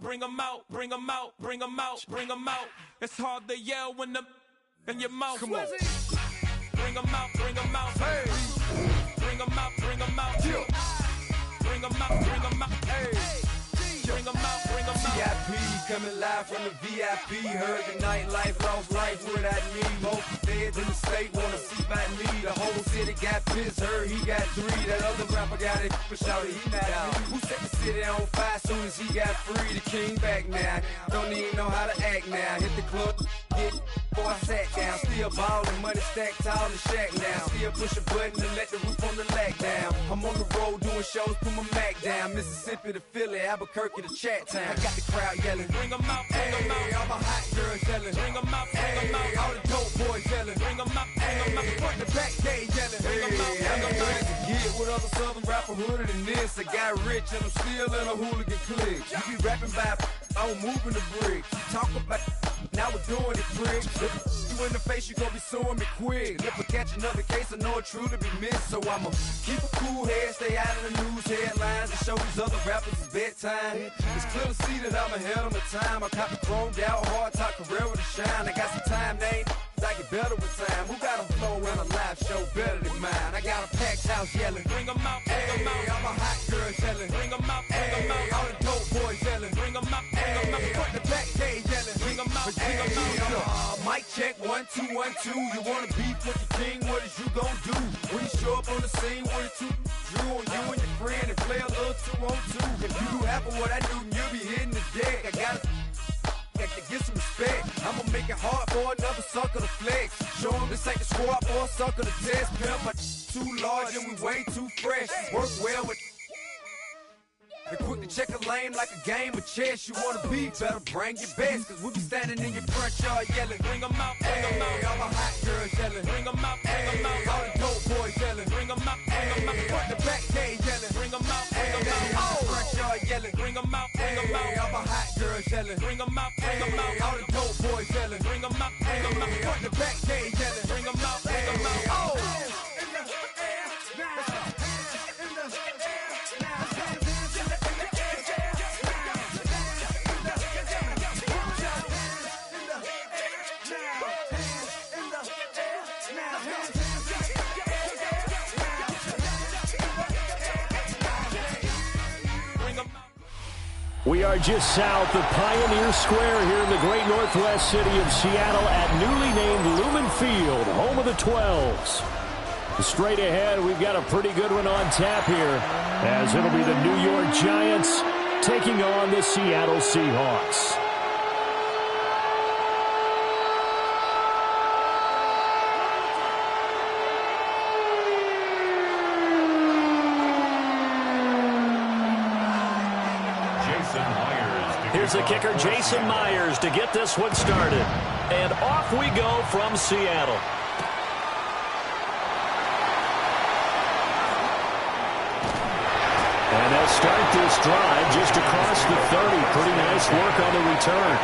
[SPEAKER 6] bring 'em out, bring 'em out, bring 'em out, bring 'em out. It's hard to yell when the in your mouth. Come on. Bring 'em out, bring 'em out. Hey. Bring 'em out, bring 'em out. Bring 'em out, bring 'em out. Hey. Bring 'em out, bring 'em out.
[SPEAKER 7] VIP coming live from the VIP. Heard the nightlife, lost life without me. Most feds in the state wanna see by me. The whole city got pissed, heard he got 3. That other rapper got it, but shouted he not out. Who set the city on fire soon as he got free? The king back now, don't even know how to act now. Hit the club, get before I sat down. Still ballin', money stacked tall in shack now. Still push a button and let the roof on the lag down. I'm on the road doing shows, put my Mac down. Mississippi to Philly, Albuquerque to Chat Town. I got the crowd yelling,
[SPEAKER 6] bring 'em out, bring 'em out.
[SPEAKER 7] All my hot girls yelling,
[SPEAKER 6] bring 'em out, bring 'em out.
[SPEAKER 7] All the dope boys yelling,
[SPEAKER 6] bring 'em out, bring 'em out.
[SPEAKER 7] Front the back gate yelling,
[SPEAKER 6] bring 'em out, bring 'em out.
[SPEAKER 7] Get with other southern rapper hooded than this. I got rich and I'm still in a hooligan clique. You be rapping by, I'm moving the bricks. You talk about, now we're doing it quick. You in the face, you gon' be suing me quick. If I catch another case, I know it truly be missed. So I'ma keep a cool head, stay out of the news headlines, and show these other rappers it's bedtime. It's clear to see that I'm ahead of my time. I cop the chromed out, hard top career with a shine. I got some time, name. I get better with time. Who got a flow and a live show better than mine? I got a packed house yelling,
[SPEAKER 6] bring 'em out, bring 'em out.
[SPEAKER 7] All my hot girls yelling,
[SPEAKER 6] bring 'em out, bring 'em out.
[SPEAKER 7] All the dope boys yelling,
[SPEAKER 6] bring 'em out, bring 'em out.
[SPEAKER 7] Front the back gate yelling,
[SPEAKER 6] bring 'em out, bring 'em out.
[SPEAKER 7] Mic check 1 2 1 2. You wanna beef with the king? What is you gon' do when you show up on the scene with a 2 drew on you and your friend and play a little 2 on 2? If you do half of what I do, you'll be hitting the deck. I gotta to get some respect. I'ma make it hard for another sucker to flex. Show him this ain't the squad for a sucker to test. Pimp, but too large and we way too fresh. Work well with and quick to check a lane like a game of chess. You wanna be better, bring your best. Cause we be standing in your front yard yelling,
[SPEAKER 6] bring 'em out, bring 'em out.
[SPEAKER 7] All my hot girls yelling,
[SPEAKER 6] bring 'em out, bring 'em out.
[SPEAKER 7] All the dope boys yelling,
[SPEAKER 6] bring 'em out, bring 'em out.
[SPEAKER 7] Front the back gate yelling,
[SPEAKER 6] bring 'em out, bring 'em out.
[SPEAKER 7] Front yard yelling,
[SPEAKER 6] bring 'em out, bring 'em out.
[SPEAKER 7] All my hot girls yelling,
[SPEAKER 6] bring 'em out, bring 'em out.
[SPEAKER 7] All the dope boys yelling,
[SPEAKER 6] bring 'em out, bring 'em out.
[SPEAKER 7] Front the back gate yelling,
[SPEAKER 6] bring 'em out, bring 'em out.
[SPEAKER 2] We are just south of Pioneer Square here in the great northwest city of Seattle at newly named Lumen Field, home of the 12s. Straight ahead, we've got a pretty good one on tap here, as it'll be the New York Giants taking on the Seattle Seahawks. Here's the kicker, Jason Myers, to get this one started. And off we go from Seattle. And they'll start this drive just across the 30. Pretty nice work on the return.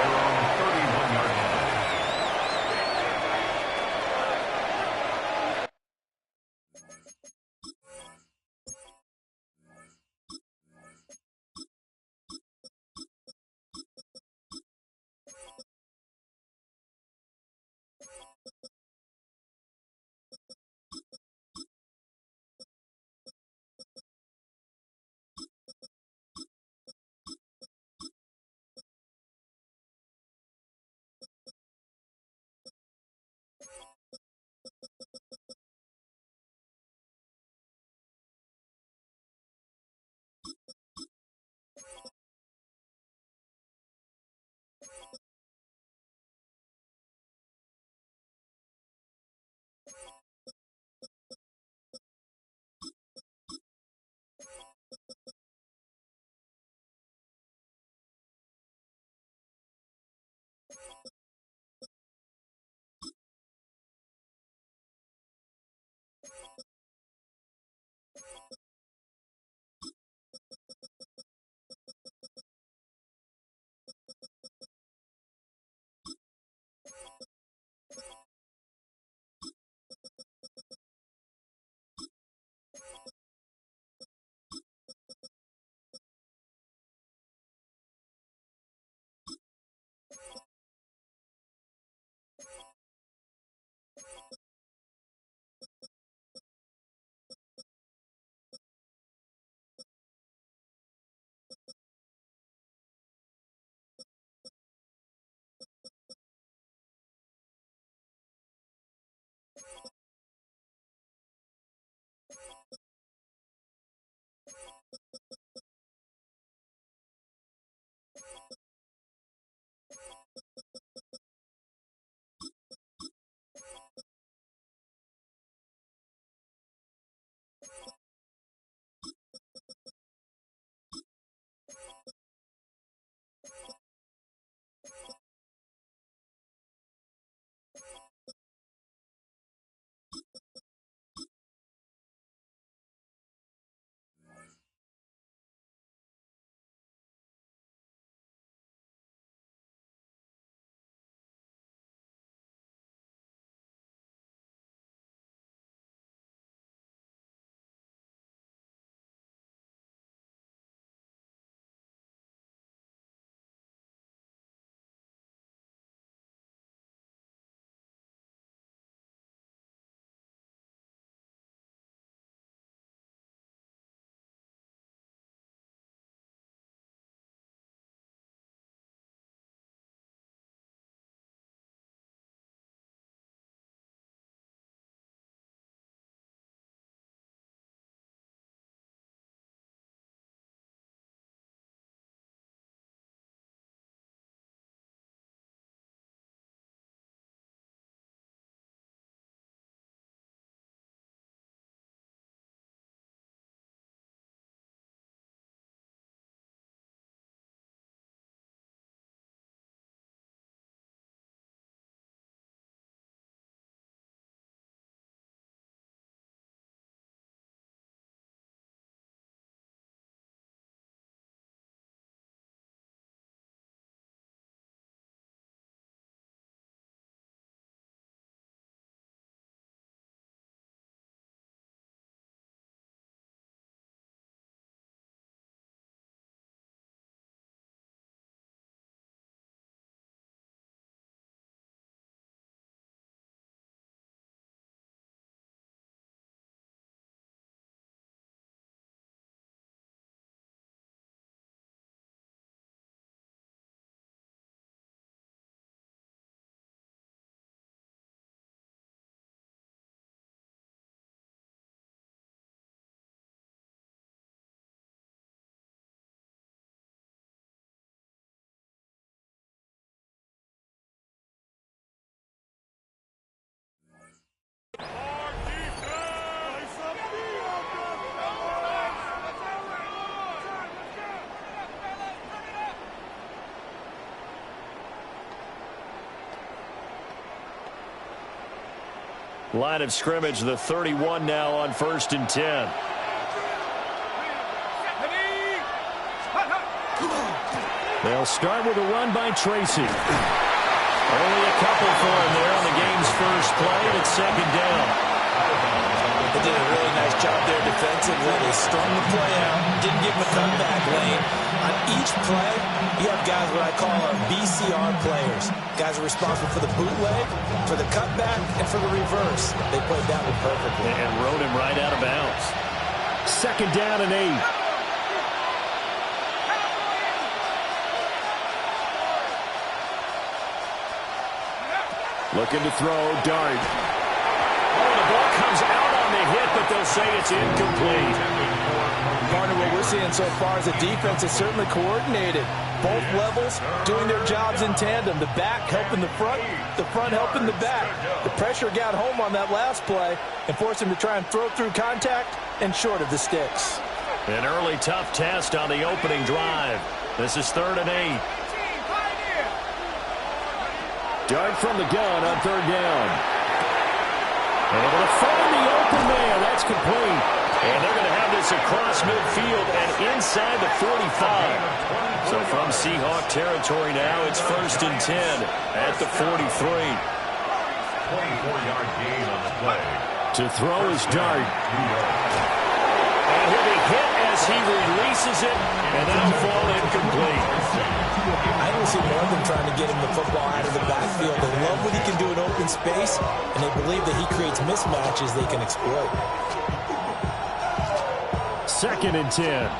[SPEAKER 2] Line of scrimmage, the 31 now on 1st and 10. They'll start with a run by Tracy. Only a couple for him there on the game's first play, and it's 2nd down.
[SPEAKER 3] They did a really nice job there defensively. They strung the play out, didn't give him a comeback lane. On each play, you have guys what I call BCR players. Guys are responsible for the bootleg, for the cutback, and for the reverse. They played that one perfectly.
[SPEAKER 2] And rode him right out of bounds. 2nd down and 8. Looking to throw, Dart. Oh, the ball comes out on the hit, but they'll say it's incomplete.
[SPEAKER 3] Partner, what we're seeing so far is the defense is certainly coordinated. Both levels doing their jobs in tandem. The back helping the front helping the back. The pressure got home on that last play and forced him to try and throw through contact and short of the sticks.
[SPEAKER 2] An early tough test on the opening drive. This is 3rd and 8. Dart from the gun on 3rd down. Able to find the open man. That's complete. And they're going to have this across midfield and inside the 45. So from Seahawk territory now, it's 1st and 10 at the 43.
[SPEAKER 1] 24-yard gain on the play.
[SPEAKER 2] To throw is Dart. And he'll be hit as he releases it, and that'll fall incomplete.
[SPEAKER 3] I don't see more than trying to get him the football out of the backfield. They love what he can do in open space, and they believe that he creates mismatches they can exploit.
[SPEAKER 2] 2nd and 10.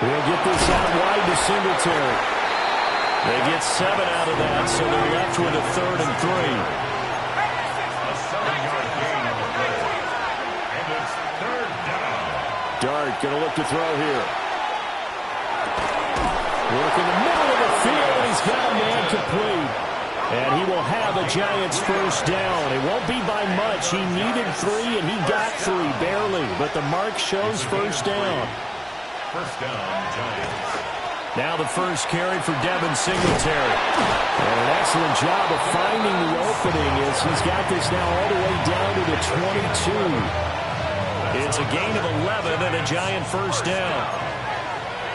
[SPEAKER 2] We'll get this out wide to Singletary. They get 7 out of that, so they're left with a 3rd and 3.
[SPEAKER 1] A 7-yard gain on the play. And it's 3rd down.
[SPEAKER 2] Dart going to look to throw here. Work in the middle of the field, and he's got a man complete. And he will have a Giants 1st down. It won't be by much. He needed 3, and he got 3, barely. But the mark shows 1st down.
[SPEAKER 1] 1st down, Giants.
[SPEAKER 2] Now the first carry for Devin Singletary. And an excellent job of finding the opening as he's got this now all the way down to the 22. It's a gain of 11 and a Giant 1st down.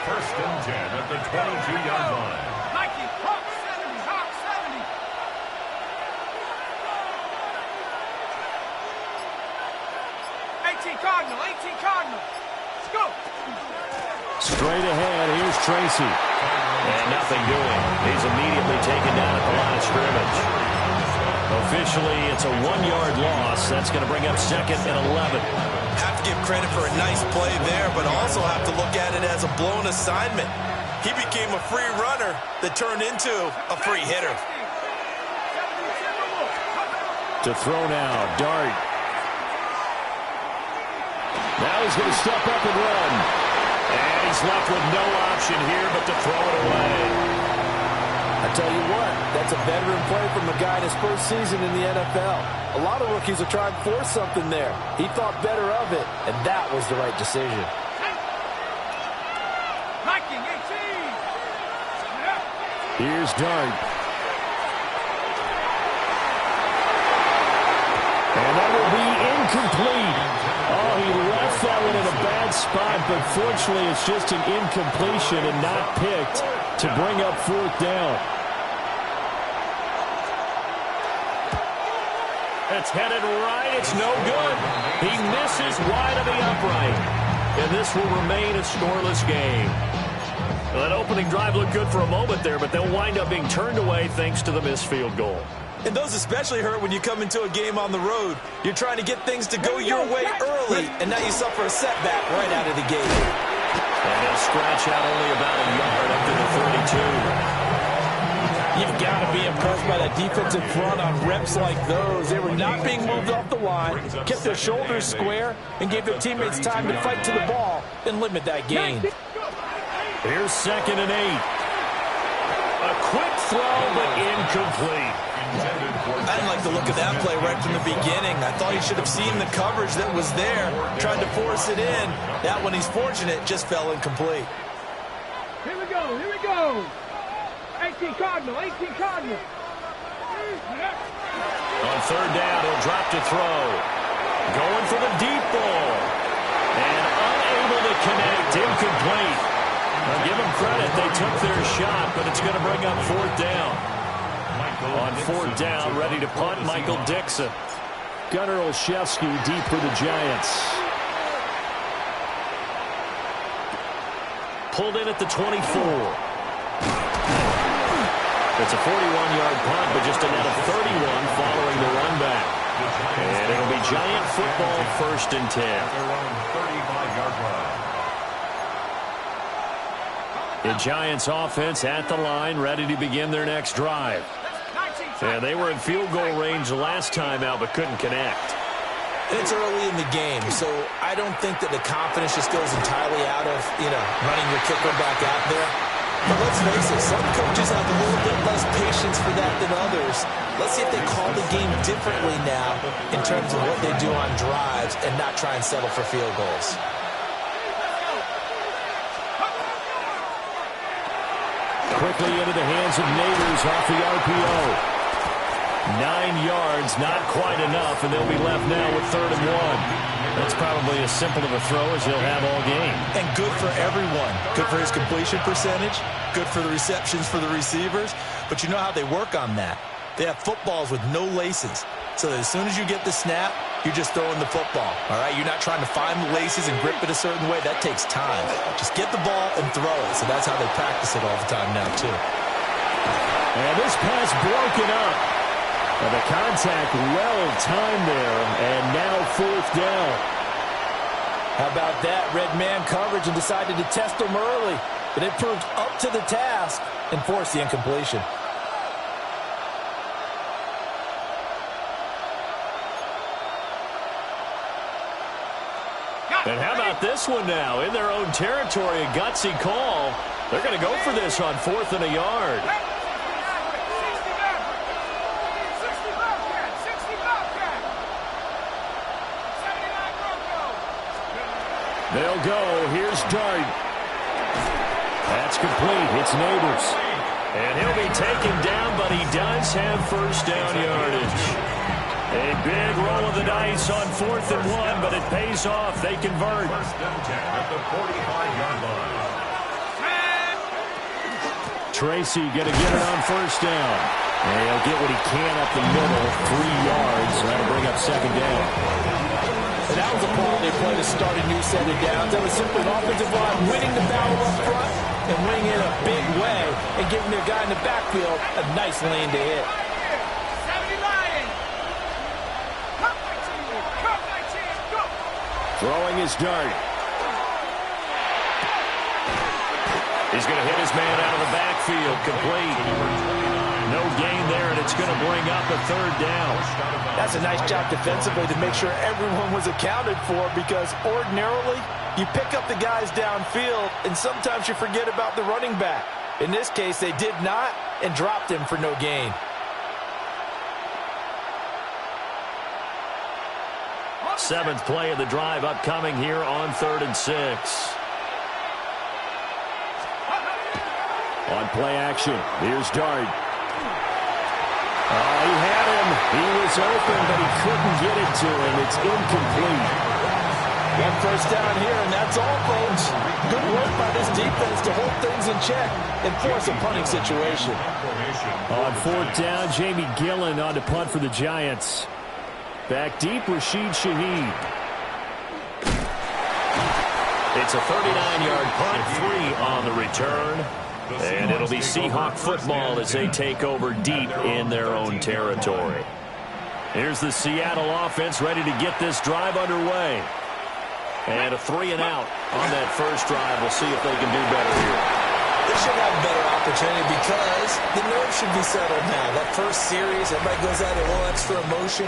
[SPEAKER 1] 1st and 10 at the 22-yard line.
[SPEAKER 6] Nike, Croc 70, Croc 70. 18 Cardinal, 18 Cardinal. Let's go.
[SPEAKER 2] Straight ahead, here's Tracy. And nothing doing. He's immediately taken down at the line of scrimmage. Officially, it's a 1-yard loss. That's going to bring up 2nd and 11.
[SPEAKER 3] Have to give credit for a nice play there, but also have to look at it as a blown assignment. He became a free runner that turned into a free hitter.
[SPEAKER 2] To throw now, Dart. Now he's going to step up and run. And he's left with no option here but to throw it away.
[SPEAKER 3] I tell you what, that's a veteran play from a guy in his first season in the NFL. A lot of rookies are trying to force something there. He thought better of it, and that was the right decision.
[SPEAKER 2] Here's Dart. And that will be incomplete. Oh, he left that one in a bad spot, but fortunately it's just an incompletion and not picked to bring up 4th down. It's headed right. It's no good. He misses wide of the upright. And this will remain a scoreless game. Well, that opening drive looked good for a moment there, but they'll wind up being turned away thanks to the missed field goal.
[SPEAKER 3] And those especially hurt when you come into a game on the road. You're trying to get things to go your way early, and now you suffer a setback right out of the gate.
[SPEAKER 2] And they'll scratch out only about a yard up to the 32.
[SPEAKER 3] You've got to be impressed by that defensive front on reps like those. They were not being moved off the line, kept their shoulders square, and gave their teammates time to fight to the ball and limit that gain.
[SPEAKER 2] Here's 2nd and 8. A quick throw, but incomplete.
[SPEAKER 3] I didn't like the look of that play right from the beginning. I thought he should have seen the coverage that was there, tried to force it in. That one, he's fortunate, just fell incomplete.
[SPEAKER 6] Here we go, here we go.
[SPEAKER 5] 18 Cardinal, 18 Cardinal.
[SPEAKER 1] On third down, he'll drop to throw. Going for the deep ball. And unable to connect. Incomplete. I'll give them credit. They took their shot, but it's going to bring up fourth down. On fourth down, ready to punt, Michael Dixon.
[SPEAKER 2] Gunnar Olszewski deep for the Giants.
[SPEAKER 1] Pulled in at the 24. It's a 41-yard punt, but just a net of 31 following the run back. And it'll be Giant football, 1st and 10. The Giants offense at the line, ready to begin their next drive. And they were in field goal range last time out, but couldn't connect.
[SPEAKER 3] It's early in the game, so I don't think that the confidence just goes entirely out of, running your kicker back out there. But let's face it, some coaches have a little bit less patience for that than others. Let's see if they call the game differently now in terms of what they do on drives and not try and settle for field goals.
[SPEAKER 2] Quickly into the hands of Neighbors off the RPO. 9 yards, not quite enough, and they'll be left now with 3rd and 1. That's probably as simple of a throw as he'll have all game.
[SPEAKER 3] And good for everyone. Good for his completion percentage. Good for the receptions for the receivers. But you know how they work on that. They have footballs with no laces. So that as soon as you get the snap, you're just throwing the football. All right? You're not trying to find the laces and grip it a certain way. That takes time. Just get the ball and throw it. So that's how they practice it all the time now, too.
[SPEAKER 2] And this pass broken up. And the contact well-timed there, and now 4th down.
[SPEAKER 3] How about that? Red man coverage and decided to test them early. But it proved up to the task and forced the incompletion.
[SPEAKER 1] And how about this one now? In their own territory, a gutsy call. They're going to go for this on 4th and a yard.
[SPEAKER 2] They'll go. Here's Dart. That's complete. It's Neighbors.
[SPEAKER 1] And he'll be taken down, but he does have 1st down yardage. A big roll of the dice on 4th and 1, but it pays off. They convert.
[SPEAKER 8] 1st and 10 at the 45-yard line.
[SPEAKER 2] Tracy going to get it on 1st down. And he'll get what he can up the middle. 3 yards. That'll bring up 2nd down.
[SPEAKER 3] And that was a quality play to start a new set of downs. That was simply an offensive line winning the battle up front and winning in a big way and giving their guy in the backfield a nice lane to hit.
[SPEAKER 2] Throwing his Dart.
[SPEAKER 1] He's going to hit his man out of the backfield. Complete. No gain there, and it's going to bring up a 3rd down.
[SPEAKER 3] That's a nice job defensively to make sure everyone was accounted for, because ordinarily you pick up the guys downfield and sometimes you forget about the running back. In this case, they did not and dropped him for no gain.
[SPEAKER 1] Seventh play of the drive upcoming here on 3rd and 6.
[SPEAKER 2] On play action, here's Dart. Oh, he had him. He was open, but he couldn't get it to him. It's incomplete.
[SPEAKER 3] 1st down here, and that's all, folks. Good work by this defense to hold things in check and force a punting situation.
[SPEAKER 2] On 4th down, Jamie Gillen on to punt for the Giants. Back deep, Rashid Shaheed.
[SPEAKER 1] It's a 39-yard punt, 3 on the return. And it'll be Seahawk football as they take over deep in their own territory. Here's the Seattle offense ready to get this drive underway. And a 3 and out on that first drive. We'll see if they can do better here.
[SPEAKER 3] They should have a better opportunity because the nerves should be settled now. That first series, everybody goes out a little extra emotion.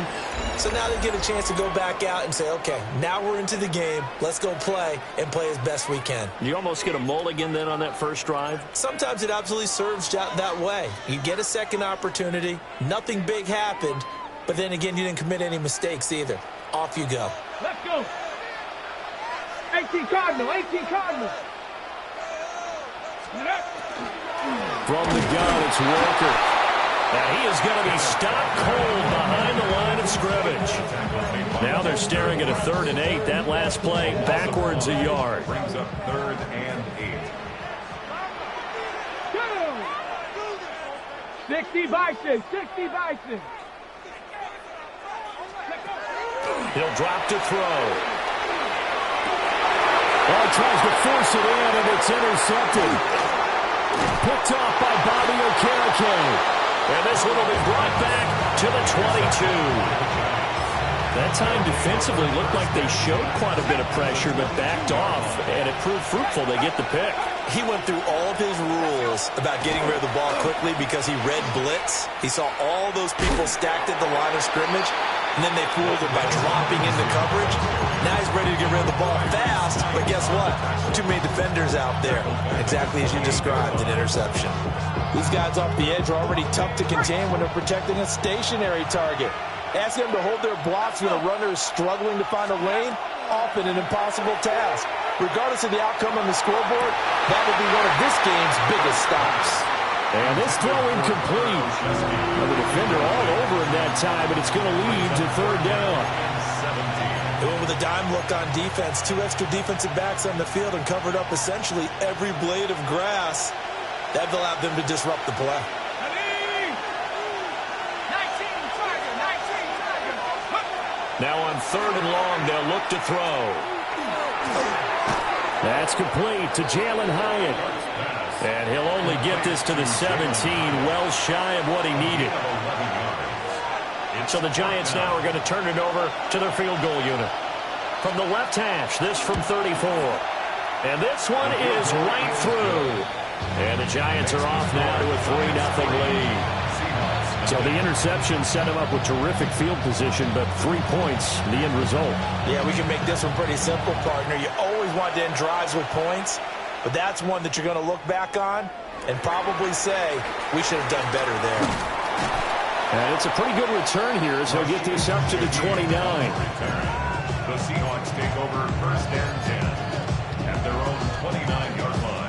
[SPEAKER 3] So now they get a chance to go back out and say, okay, now we're into the game. Let's go play and play as best we can.
[SPEAKER 1] You almost get a mulligan then on that first drive?
[SPEAKER 3] Sometimes it absolutely serves that way. You get a second opportunity. Nothing big happened. But then again, you didn't commit any mistakes either. Off you go.
[SPEAKER 5] Let's go. 18 Cardinal, 18 Cardinal.
[SPEAKER 2] From the gun, it's Walker.
[SPEAKER 1] And he is going to be stopped cold behind the line of scrimmage. Now they're staring at a 3rd and 8. That last play backwards a yard.
[SPEAKER 8] Brings up 3rd and 8.
[SPEAKER 5] 60 Bison, 60 Bison.
[SPEAKER 1] He'll drop to throw.
[SPEAKER 2] Oh, he tries to force it in, and it's intercepted. Picked off by Bobby Okereke.
[SPEAKER 1] And this one will be brought back to the 22. That time defensively looked like they showed quite a bit of pressure, but backed off, and it proved fruitful. They get the pick.
[SPEAKER 3] He went through all of his rules about getting rid of the ball quickly because he read blitz. He saw all those people stacked at the line of scrimmage, and then they fooled him by dropping into coverage. Now he's ready to get rid of the ball fast, but guess what? Too many defenders out there. Exactly as you described, an interception. These guys off the edge are already tough to contain when they're protecting a stationary target. Ask them to hold their blocks when a runner is struggling to find a lane, often an impossible task. Regardless of the outcome on the scoreboard, that will be one of this game's biggest stops.
[SPEAKER 2] And this throw incomplete. The defender all over him that time, but it's going to lead to 3rd down.
[SPEAKER 3] They went with a dime look on defense. 2 extra defensive backs on the field and covered up essentially every blade of grass. That allowed them to disrupt the play.
[SPEAKER 1] Now on 3rd and long, they'll look to throw.
[SPEAKER 2] That's complete to Jalen Hyatt.
[SPEAKER 1] And he'll only get this to the 17, well shy of what he needed. So the Giants now are going to turn it over to their field goal unit. From the left hash, this from 34. And this one is right through. And the Giants are off now to a 3-0 lead.
[SPEAKER 2] So the interception set him up with terrific field position, but 3 points, the end result.
[SPEAKER 3] Yeah, we can make this one pretty simple, partner. You always want to end drives with points, but that's one that you're going to look back on and probably say, we should have done better there.
[SPEAKER 2] And it's a pretty good return here, so he'll get this up to the 29.
[SPEAKER 8] The Seahawks take over 1st and 10 at their own 29-yard line.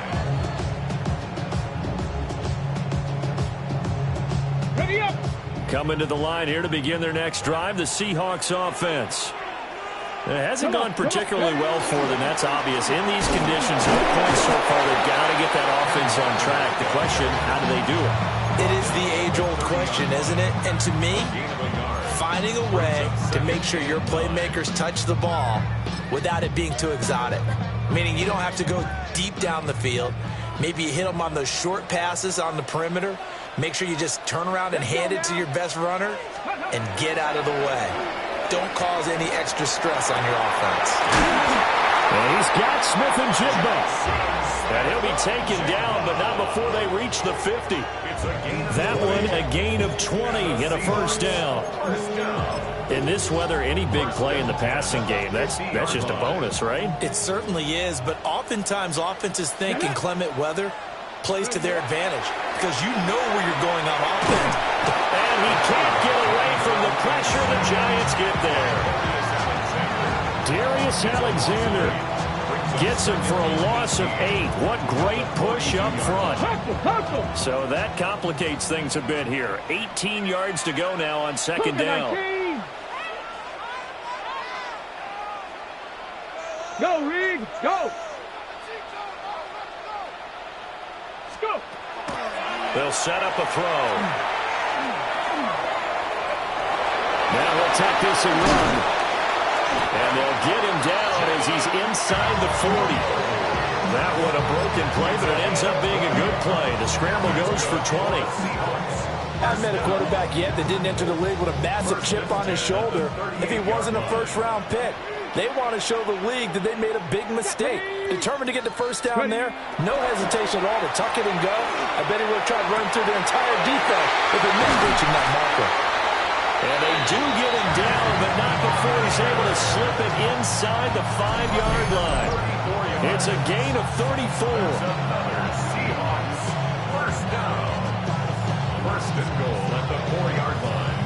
[SPEAKER 2] Coming to the line here to begin their next drive, the Seahawks offense. It hasn't gone particularly well for them, that's obvious. In these conditions, no points so far. They've got to get that offense on track. The question, how do they do it?
[SPEAKER 3] It is the age-old question, isn't it? And to me, finding a way to make sure your playmakers touch the ball without it being too exotic. Meaning you don't have to go deep down the field. Maybe you hit them on those short passes on the perimeter. Make sure you just turn around and hand it to your best runner and get out of the way. Don't cause any extra stress on your offense.
[SPEAKER 2] And he's got Smith and Jigba.
[SPEAKER 1] And he'll be taken down, but not before they reach the 50.
[SPEAKER 2] That one, a gain of 20 and a 1st down.
[SPEAKER 1] In this weather, any big play in the passing game, that's just a bonus, right?
[SPEAKER 3] It certainly is, but oftentimes offenses think in clement weather plays to their advantage because you know where you're going on offense.
[SPEAKER 1] And he can't get away from the pressure. The Giants get there.
[SPEAKER 2] Darius Alexander gets him for a loss of 8. What great push up front.
[SPEAKER 1] So that complicates things a bit here. 18 yards to go now on 2nd down.
[SPEAKER 5] Go, Reed, go. Go.
[SPEAKER 1] They'll set up a throw.
[SPEAKER 2] Now he'll take this and run. And they'll get him down as he's inside the 40.
[SPEAKER 1] That one a broken play, but it ends up being a good play. The scramble goes for 20.
[SPEAKER 3] Haven't met a quarterback yet that didn't enter the league with a massive chip on his shoulder if he wasn't a first-round pick. They want to show the league that they made a big mistake. Determined to get the 1st down there, no hesitation at all to tuck it and go. I bet he would have tried running through their entire defense if it meant reaching that marker.
[SPEAKER 1] And they do get him down, but not before he's able to slip it inside the 5-yard line. It's a gain of 34.
[SPEAKER 8] Seahawks 1st down. 1st and goal at the 4-yard line.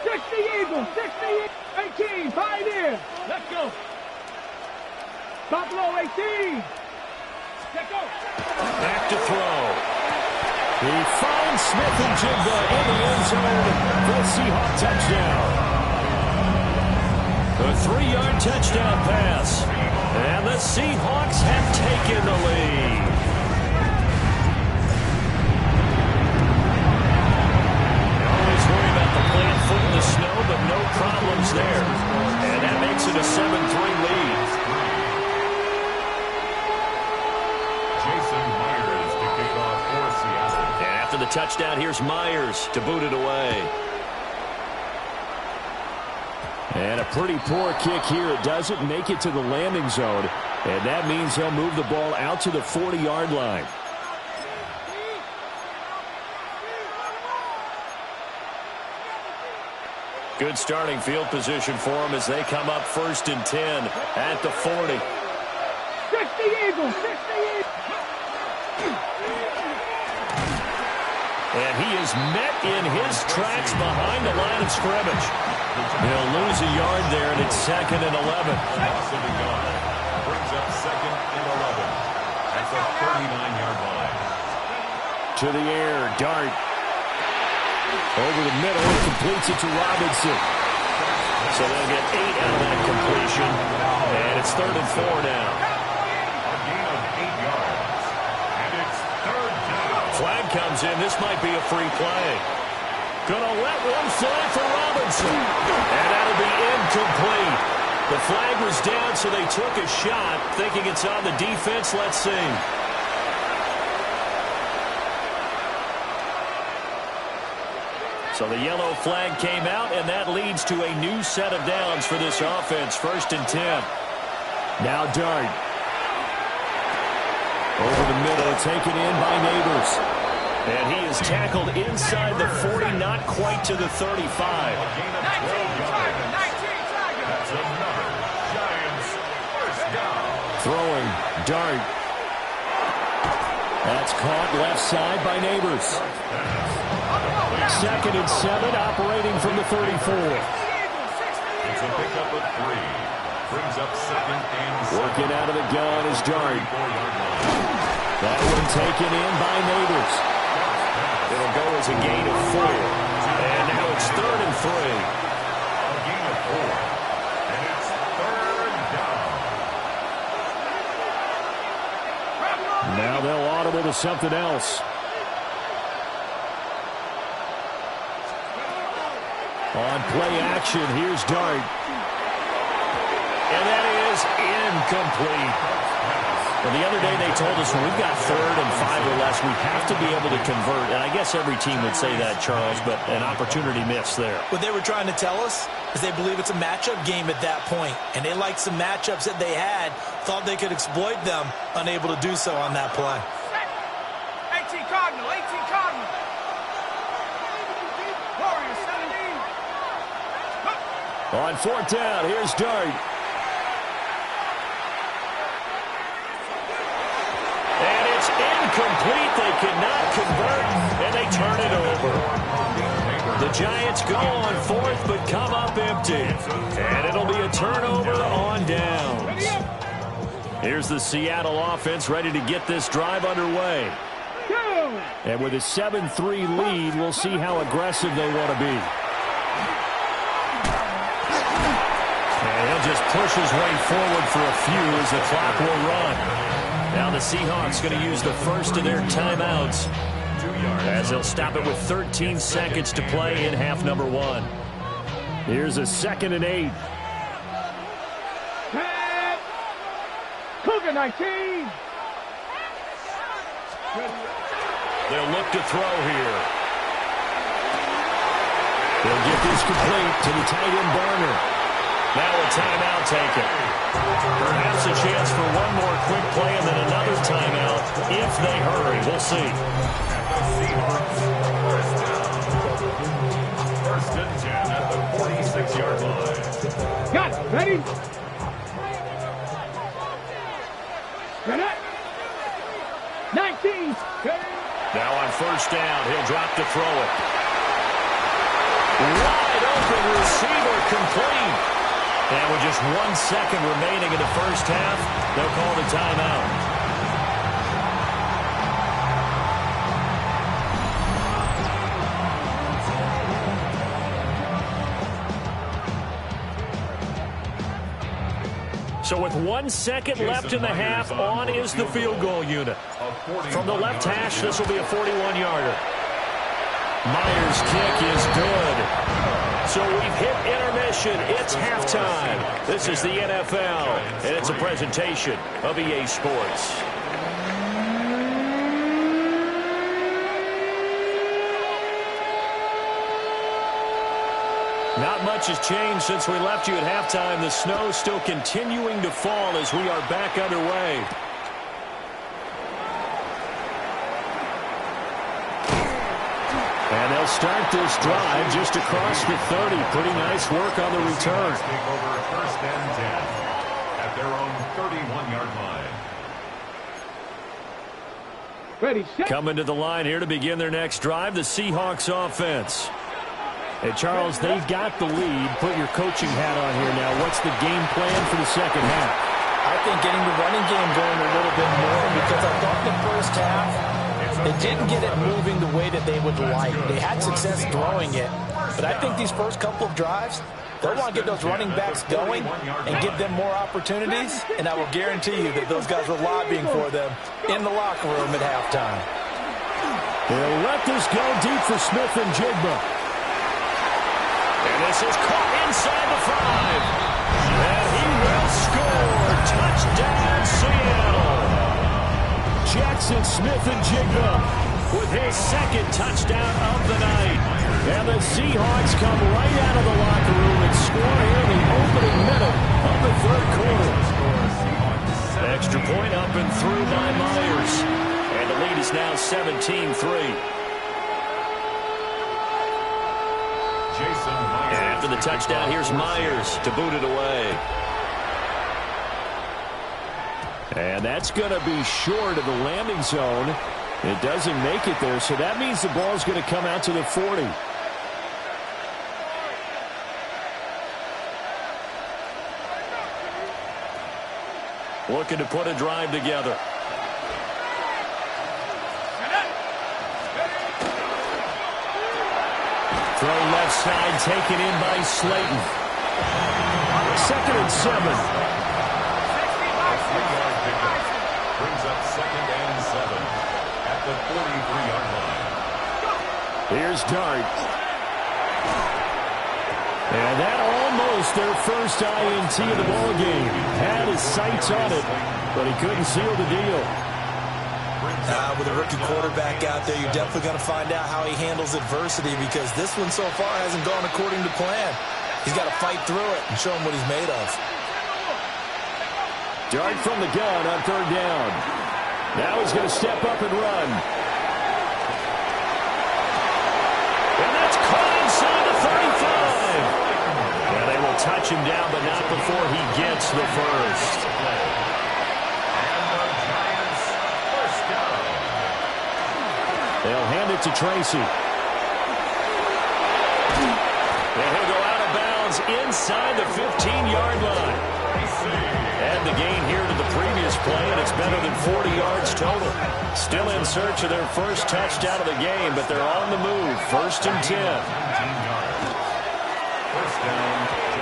[SPEAKER 5] 60 Eagles, 60, 18, Pioneer. Let's go. Buffalo 18. Let's go.
[SPEAKER 2] Back to throw. He finds Smith and Jigba in the end zone for a Seahawk touchdown. A 3-yard touchdown pass. And the Seahawks have taken the lead. Always worry about the plant foot in the snow, but no problems there. And that makes it a 7-3 lead. After the touchdown, here's Myers to boot it away. And a pretty poor kick here. It doesn't make it to the landing zone. And that means he'll move the ball out to the 40-yard line. Good starting field position for them as they come up 1st and 10 at the 40.
[SPEAKER 5] 60 Eagles, 60 Eagles.
[SPEAKER 2] And he is met in his tracks behind the line of scrimmage. He'll lose a yard there, and it's 2nd and 11.
[SPEAKER 8] Brings up 2nd and 11 at the 39-yard line.
[SPEAKER 2] To the air, Dart. Over the middle, he completes it to Robinson. So they'll get 8 out of that completion. And it's 3rd and 4 now.
[SPEAKER 8] A gain of 8 yards. And it's 3rd down.
[SPEAKER 2] Flag comes in. This might be a free play. Gonna let one fly for Robinson. And that'll be incomplete. The flag was down, so they took a shot, thinking it's on the defense. Let's see. So the yellow flag came out, and that leads to a new set of downs for this offense. 1st and 10. Now Dart. Over the middle, taken in by Neighbors. And he is tackled inside the 40, not quite to the 35.
[SPEAKER 8] A gain of 12 yards. That's another Giants first down.
[SPEAKER 2] Throwing, Dart. That's caught left side by Neighbors. 2nd and 7, operating from the 34.
[SPEAKER 8] It's a pickup of 3. Brings up 2nd and 7.
[SPEAKER 2] Working out of the gun is Dart. That one taken in by Neighbors. It'll go as a gain of 4. And now it's 3rd and 3.
[SPEAKER 8] A gain of 4. And it's 3rd down.
[SPEAKER 2] Now they'll audible to something else. On play action, here's Dart. And that is incomplete. Well, the other day they told us when we've got 3rd and 5 or less, we have to be able to convert. And I guess every team would say that, Charles, but an opportunity missed there.
[SPEAKER 3] What they were trying to tell us is they believe it's a matchup game at that point, and they liked some matchups that they had, thought they could exploit them, unable to do so on that play.
[SPEAKER 5] 18 Cardinal, 18 Cardinal. Warriors 17.
[SPEAKER 2] On 4th down, here's Dart. And it's incomplete. They cannot convert, and they turn it over. The Giants go on 4th, but come up empty. And it'll be a turnover on downs. Here's the Seattle offense ready to get this drive underway. And with a 7-3 lead, we'll see how aggressive they want to be. And he'll just push his way forward for a few as the clock will run. Now the Seahawks going to use the first of their timeouts as they'll stop it with 13 seconds to play in half number 1. Here's a 2nd and 8.
[SPEAKER 5] Cougar 19.
[SPEAKER 2] They'll look to throw here. They'll get this complete to the tight end Barner. Now a timeout taken. Perhaps a chance for one more quick play and then another timeout if they hurry. We'll see.
[SPEAKER 8] First and 10 at the 46-yard line.
[SPEAKER 5] Got it. Ready? Ready? 19. Ready?
[SPEAKER 2] Now on 1st down, he'll drop to throw it. Wide open
[SPEAKER 1] complete. And with just 1 second remaining in the first half, they'll call the timeout. So with 1 second left in the half, on is the field goal unit. From the left hash, this will be a 41-yarder. Myers' kick is good. So we've hit intermission. It's halftime. This is the NFL, and it's a presentation of EA Sports. Not much has changed since we left you at halftime. The snow still continuing to fall as we are back underway. And they'll start this drive just across the 30. Pretty nice work on the return.
[SPEAKER 8] Take over first and 10 at their own 31-yard line.
[SPEAKER 5] Ready, set.
[SPEAKER 2] Coming to the line here to begin their next drive, the Seahawks offense. Hey, Charles, they've got the lead. Put your coaching hat on here now. What's the game plan for the second half?
[SPEAKER 3] I think getting the running game going a little bit more, because I thought in the first half they didn't get it moving the way that they would like. They had success throwing it, but I think these first couple of drives, they'll want to get those running backs going and give them more opportunities, and I will guarantee you that those guys were lobbying for them in the locker room at halftime.
[SPEAKER 2] They'll let this go deep for Smith and Jigba.
[SPEAKER 1] And this is caught inside the 5. And he will score. Touchdown, Seattle.
[SPEAKER 2] Jackson Smith-Njigba with his second touchdown of the night. And the Seahawks come right out of the locker room and score here in the opening minute of the third quarter.
[SPEAKER 1] Extra point up and through by Myers. And the lead is now 17-3. And after the touchdown, here's Myers to boot it away.
[SPEAKER 2] And that's going to be short of the landing zone. It doesn't make it there, so that means the ball's going to come out to the 40.
[SPEAKER 1] Looking to put a drive together.
[SPEAKER 2] Throw left side taken in by Slayton. 2nd and 7.
[SPEAKER 8] Brings up 2nd and 7 at the 43-yard line.
[SPEAKER 2] Here's Dart. And that almost their first INT of the ball game. Had his sights on it, but he couldn't seal the deal.
[SPEAKER 3] With a rookie quarterback out there, you're definitely going to find out how he handles adversity, because this one so far hasn't gone according to plan. He's got to fight through it and show him what he's made of.
[SPEAKER 2] Dart from the gun on 3rd down. Now he's going to step up and run.
[SPEAKER 1] And that's caught inside the 35. Yeah, they will touch him down, but not before he gets the first.
[SPEAKER 2] They'll hand it to Tracy.
[SPEAKER 1] And he'll go out of bounds inside the 15-yard line. And the gain here to the previous play, and it's better than 40 yards total. Still in search of their first touchdown of the game, but they're on the move. 1st and 10.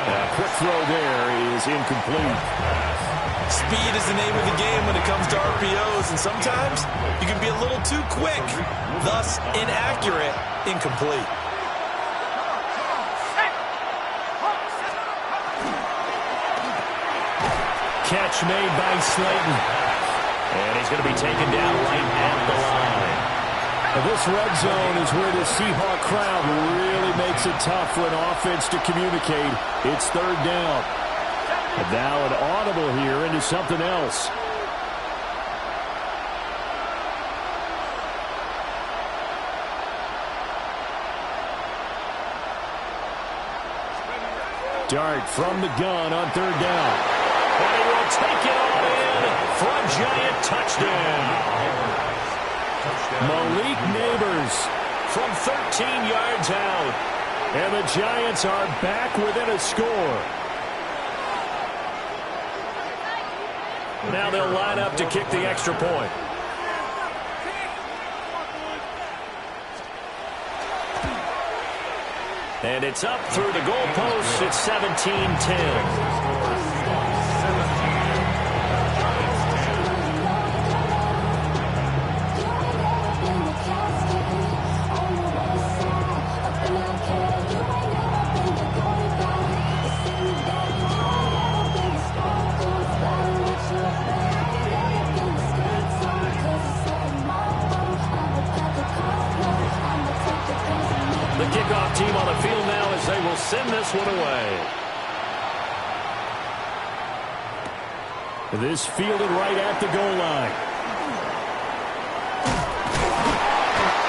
[SPEAKER 2] A quick throw there is incomplete.
[SPEAKER 3] Speed is the name of the game when it comes to RPOs, and sometimes you can be a little too quick, thus inaccurate, incomplete.
[SPEAKER 2] Catch made by Slayton.
[SPEAKER 1] And he's going to be taken down right at the line.
[SPEAKER 2] Now this red zone is where the Seahawk crowd really makes it tough for an offense to communicate. It's 3rd down. And now an audible here into something else. Dart from the gun on 3rd down.
[SPEAKER 1] And he will take it all in for a giant touchdown.
[SPEAKER 2] Malik Neighbors
[SPEAKER 1] from 13 yards out.
[SPEAKER 2] And the Giants are back within a score. Now they'll line up to kick the extra point. And it's up through the goalposts. It's 17-10. The kickoff team on the field now as they will send this one away. This fielded right at the goal line.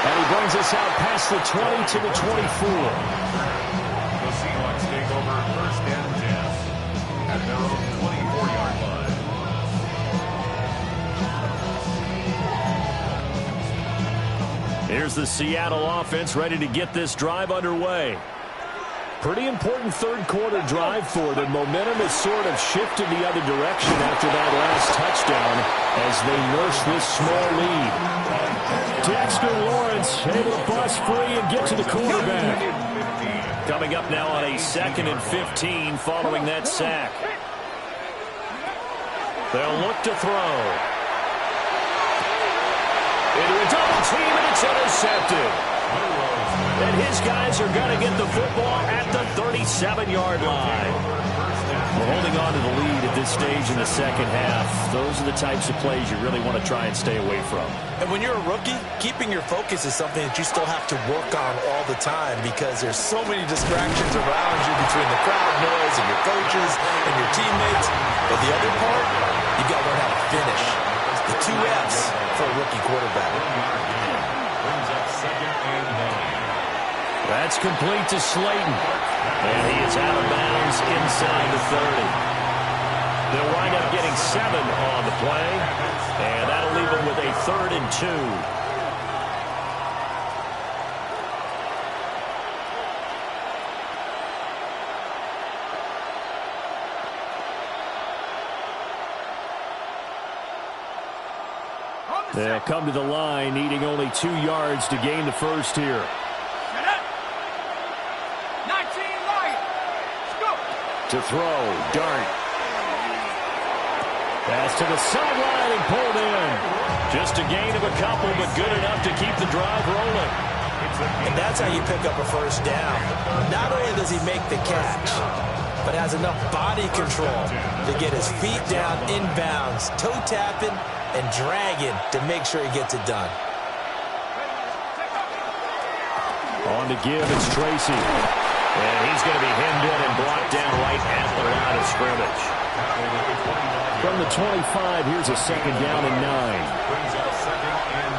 [SPEAKER 2] And he brings us out past the 20 to the 24.
[SPEAKER 8] The Seahawks take over first and 10 at their own 24-yard line.
[SPEAKER 2] Here's the Seattle offense ready to get this drive underway. Pretty important third quarter drive for them. Momentum has sort of shifted the other direction after that last touchdown as they nurse this small lead. Dexter Lawrence able to bust free and get to the quarterback. Coming up now on a 2nd and 15 following that sack. They'll look to throw. Into a double team, and it's intercepted. And his guys are going to get the football at the 37-yard line. We're holding on to the lead at this stage in the second half. Those are the types of plays you really want to try and stay away from.
[SPEAKER 3] And when you're a rookie, keeping your focus is something that you still have to work on all the time because there's so many distractions around you between the crowd noise and your coaches and your teammates. But the other part, you got to learn how to finish. The 2 F's for a rookie quarterback.
[SPEAKER 8] Brings up 2nd and 9.
[SPEAKER 2] That's complete to Slayton. And he is out of bounds inside the 30. They'll wind up getting 7 on the play. And that'll leave them with a 3rd and 2. They'll come to the line, needing only 2 yards to gain the first here.
[SPEAKER 5] 19 Lions. Go.
[SPEAKER 2] To throw, Dart. Pass to the sideline and pulled in. Just a gain of a couple, but good enough to keep the drive rolling.
[SPEAKER 3] And that's how you pick up a first down. Not only does he make the catch, but has enough body control to get his feet down inbounds, toe tapping, and dragging to make sure he gets it done.
[SPEAKER 2] On to give, it's Tracy.
[SPEAKER 1] And he's going to be hemmed in and blocked down right at the line of scrimmage.
[SPEAKER 2] From the 25, here's a 2nd down and 9.
[SPEAKER 8] Brings up 2nd and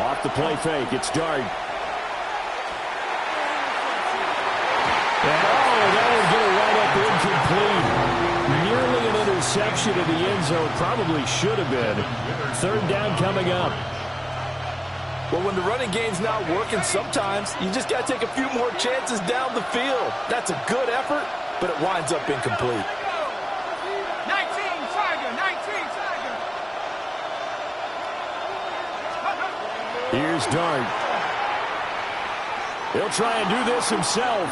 [SPEAKER 8] 9.
[SPEAKER 2] Off the play fake, it's Dart. And that will get it right up incomplete. Nearly an interception in the end zone. Probably should have been. 3rd down coming up.
[SPEAKER 3] Well, when the running game's not working, sometimes you just got to take a few more chances down the field. That's a good effort, but it winds up incomplete.
[SPEAKER 5] 19 Tiger. 19 Tiger.
[SPEAKER 2] Here's Dart. He'll try and do this himself.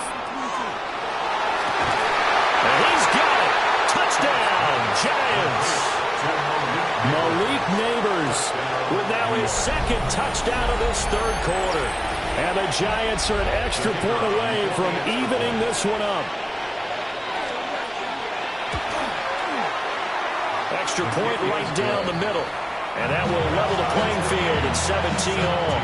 [SPEAKER 1] And he's got it. Touchdown, Giants.
[SPEAKER 2] Malik Neighbors with now his 2nd touchdown of this 3rd quarter. And the Giants are an extra point away from evening this one up. Extra point right down the middle. And that will level the playing field at 17 all.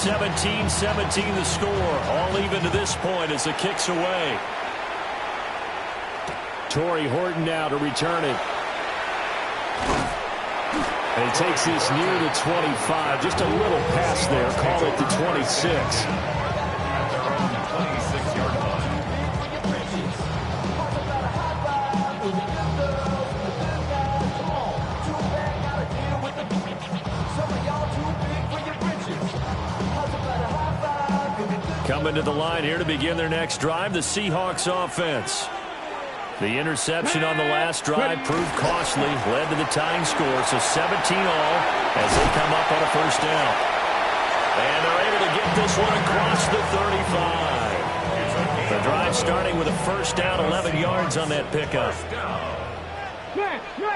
[SPEAKER 2] (17-17) the score. All even to this point as the kick's away. Torrey Horton now to return it. And he takes this near the 25. Just a little pass there. Call it the 26.
[SPEAKER 8] At their own 26-yard line.
[SPEAKER 2] Coming to the line here to begin their next drive, the Seahawks offense. The interception on the last drive proved costly, led to the tying score, so 17 all as they come up on a first down. And they're able to get this one across the 35. The drive starting with a first down, 11 yards on that pickup.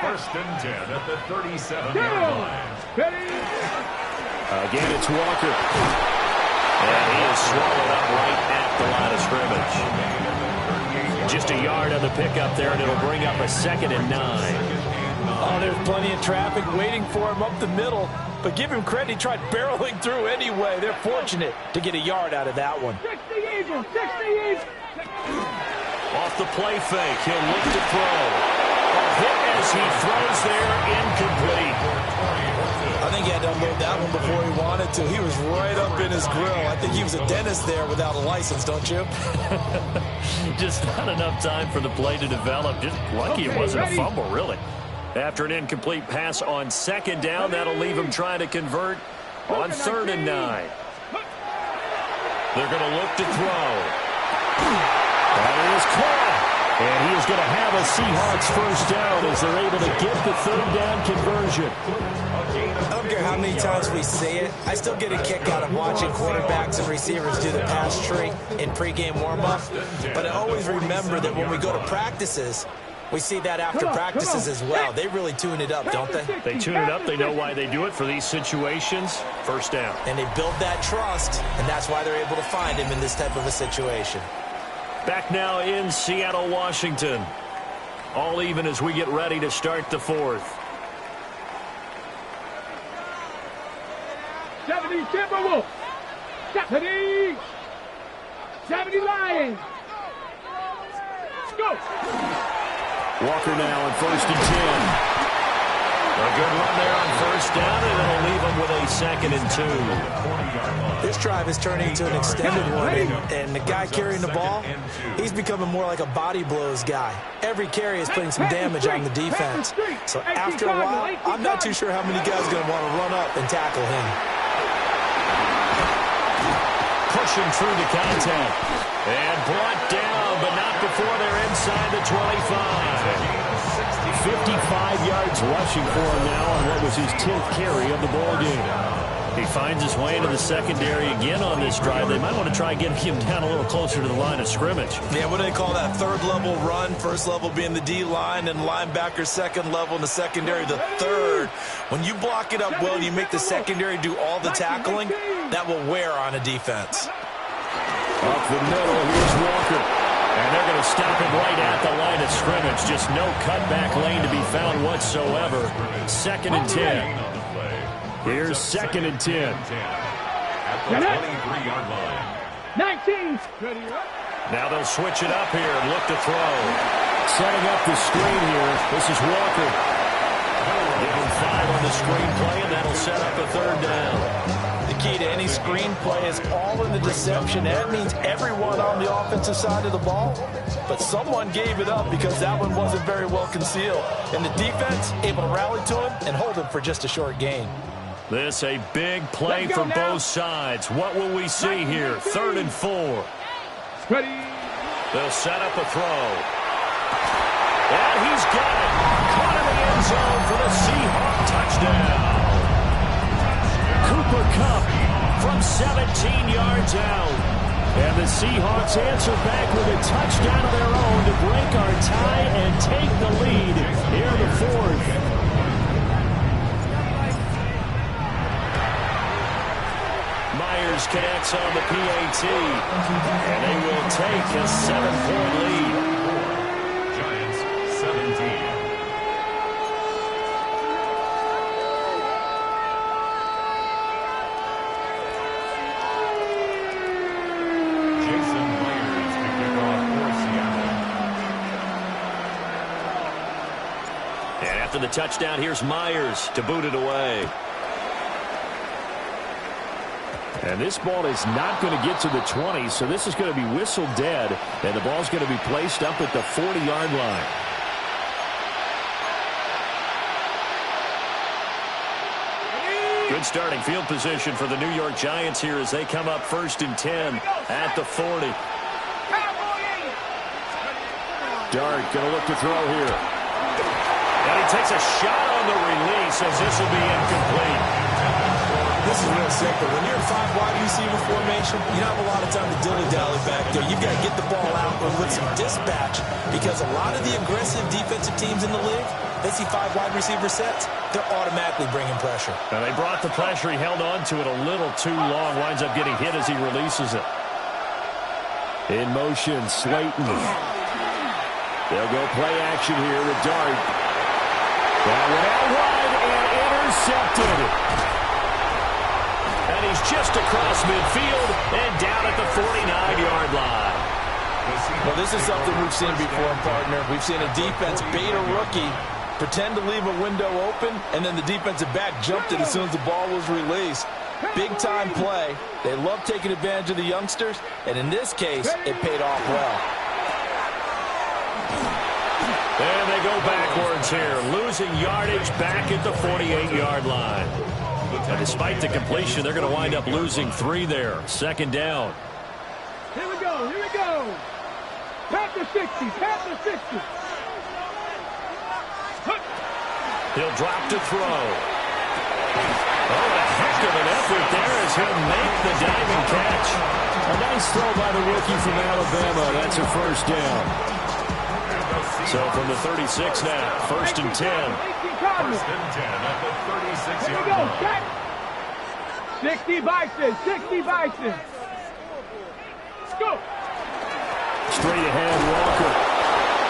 [SPEAKER 8] First and 10 at the 37-yard line.
[SPEAKER 2] Again, it's Walker. And he is swallowed up right at the line of scrimmage. Just a yard on the pickup there, and it'll bring up a 2nd and 9.
[SPEAKER 3] Oh, there's plenty of traffic waiting for him up the middle. But give him credit, he tried barreling through anyway. They're fortunate to get a yard out of that one.
[SPEAKER 5] 60 Eagles, 60 Eagles.
[SPEAKER 2] Off the play fake, he'll look to throw. A hit as he throws there, incomplete.
[SPEAKER 3] I think he had to unload that one before he wanted to. He was right up in his grill. I think he was a dentist there without a license, don't you?
[SPEAKER 2] Just not enough time for the play to develop. Just lucky it wasn't a fumble, really. After an incomplete pass on 2nd down, that'll leave him trying to convert on 3rd and 9. They're going to look to throw. And it is caught. And he is going to have a Seahawks first down as they're able to get the 3rd down conversion.
[SPEAKER 3] I don't care how many times we say it, I still get a kick out of watching quarterbacks and receivers do the pass tree in pregame warm-up. But I always remember that when we go to practices, we see that after practices as well. They really tune it up, don't they?
[SPEAKER 2] They tune it up. They know why they do it for these situations. First down.
[SPEAKER 3] And they build that trust, and that's why they're able to find him in this type of a situation.
[SPEAKER 2] Back now in Seattle, Washington. All even as we get ready to start the 4th.
[SPEAKER 5] 70 Timberwolves. 70 Lions. Let's go.
[SPEAKER 2] Walker now on 1st and 10. A good run there on first down, and it'll leave them with a 2nd and 2.
[SPEAKER 3] This drive is turning into an extended one, and the guy carrying the ball, he's becoming more like a body blows guy. Every carry is putting some damage on the defense. So after a while, I'm not too sure how many guys are going to want to run up and tackle him.
[SPEAKER 2] Pushing through the contact. And brought down, but not before they're inside the 25. 55 yards rushing for him now on what was his 10th carry of the ball game. He finds his way into the secondary again on this drive. They might want to try getting him down a little closer to the line of scrimmage.
[SPEAKER 3] Yeah, what do they call that? 3rd level run. 1st level being the D-line, and linebacker 2nd level, and the secondary the 3rd. When you block it up well and you make the secondary do all the tackling, that will wear on a defense.
[SPEAKER 2] Up the middle, here's Walker. And they're going to stop him right at the line of scrimmage. Just no cutback lane to be found whatsoever. 2nd and 10. Here's 2nd and 10.
[SPEAKER 8] At the 23-yard line.
[SPEAKER 5] 19.
[SPEAKER 2] Now they'll switch it up here and look to throw. Setting up the screen here. This is Walker. Give him 5 on the screenplay, and that'll set up a 3rd down.
[SPEAKER 3] The key to any screenplay is all in the deception. That means everyone on the offensive side of the ball. But someone gave it up because that one wasn't very well concealed. And the defense able to rally to him and hold him for just a short gain.
[SPEAKER 2] This a big play for both sides. What will we see here? 3rd and 4.
[SPEAKER 5] Ready.
[SPEAKER 2] They'll set up a throw. And he's got it. Caught in the end zone for the Seahawk touchdown. Cooper Kupp from 17 yards out. And the Seahawks answer back with a touchdown of their own to break our tie and take the lead here in the 4th. Myers connects on the PAT. And they will take a 7-point lead.
[SPEAKER 8] Giants 17.
[SPEAKER 1] the touchdown. Here's Myers to boot it away.
[SPEAKER 2] And this ball is not going to get to the 20, so this is going to be whistled dead, and the ball's going to be placed up at the 40-yard line.
[SPEAKER 1] Good starting field position for the New York Giants here as they come up 1st and 10 at the 40.
[SPEAKER 2] Dart going to look to throw here.
[SPEAKER 1] And he takes a shot on the release as this will be incomplete.
[SPEAKER 3] This is real simple. When you're in 5 wide receiver formation, you don't have a lot of time to dilly-dally back there. You've got to get the ball out with some dispatch because a lot of the aggressive defensive teams in the league, they see 5 wide receiver sets, they're automatically bringing pressure.
[SPEAKER 1] And they brought the pressure. He held on to it a little too long. Winds up getting hit as he releases it.
[SPEAKER 2] In motion, Slayton. They'll go play action here with Dart. That went out wide and intercepted.
[SPEAKER 1] And he's just across midfield and down at the 49-yard line.
[SPEAKER 3] Well, this is something we've seen before, partner. We've seen a defense bait a rookie, pretend to leave a window open, and then the defensive back jumped it as soon as the ball was released. Big-time play. They love taking advantage of the youngsters, and in this case, it paid off well.
[SPEAKER 1] And they go backwards here, losing yardage back at the 48-yard line. And despite the completion, they're going to wind up losing 3 there. 2nd down.
[SPEAKER 5] Here we go, here we go. Pat the 60, pat the 60.
[SPEAKER 1] He'll drop to throw. Oh, a heck of an effort there as he'll make the diving catch.
[SPEAKER 2] A nice throw by the rookie from Alabama. That's a 1st down.
[SPEAKER 1] So from the 36 now, 1st and 10.
[SPEAKER 8] 1st and 10 at the 36-yard
[SPEAKER 5] Here we go,
[SPEAKER 8] line.
[SPEAKER 5] set. 60 Bison, 60 Bison. Let's go.
[SPEAKER 2] Straight ahead, Walker.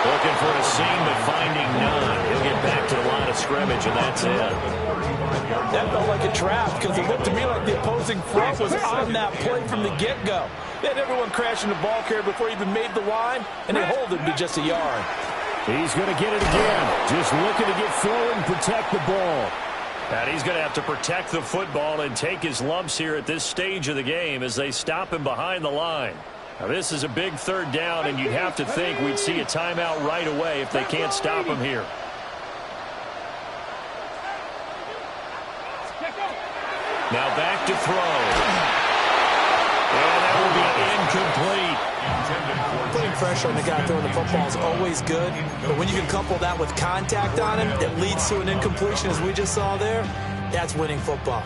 [SPEAKER 1] Looking for a seam, but finding none. He'll get back to the line of scrimmage, and that's it.
[SPEAKER 3] That felt like a trap because it looked to me like the opposing front was on that play from the get-go. They had everyone crashing the ball carrier before he even made the line, and they hold him to just a yard.
[SPEAKER 2] He's going to get it again. Just looking to get forward and protect the ball.
[SPEAKER 1] And he's going to have to protect the football and take his lumps here at this stage of the game as they stop him behind the line. Now, this is a big 3rd down, and you'd have to think we'd see a timeout right away if they can't stop him here. Now back to throw. And that will be incomplete.
[SPEAKER 3] Putting pressure on the guy throwing the football is always good, but when you can couple that with contact on him, it leads to an incompletion as we just saw there. That's winning football.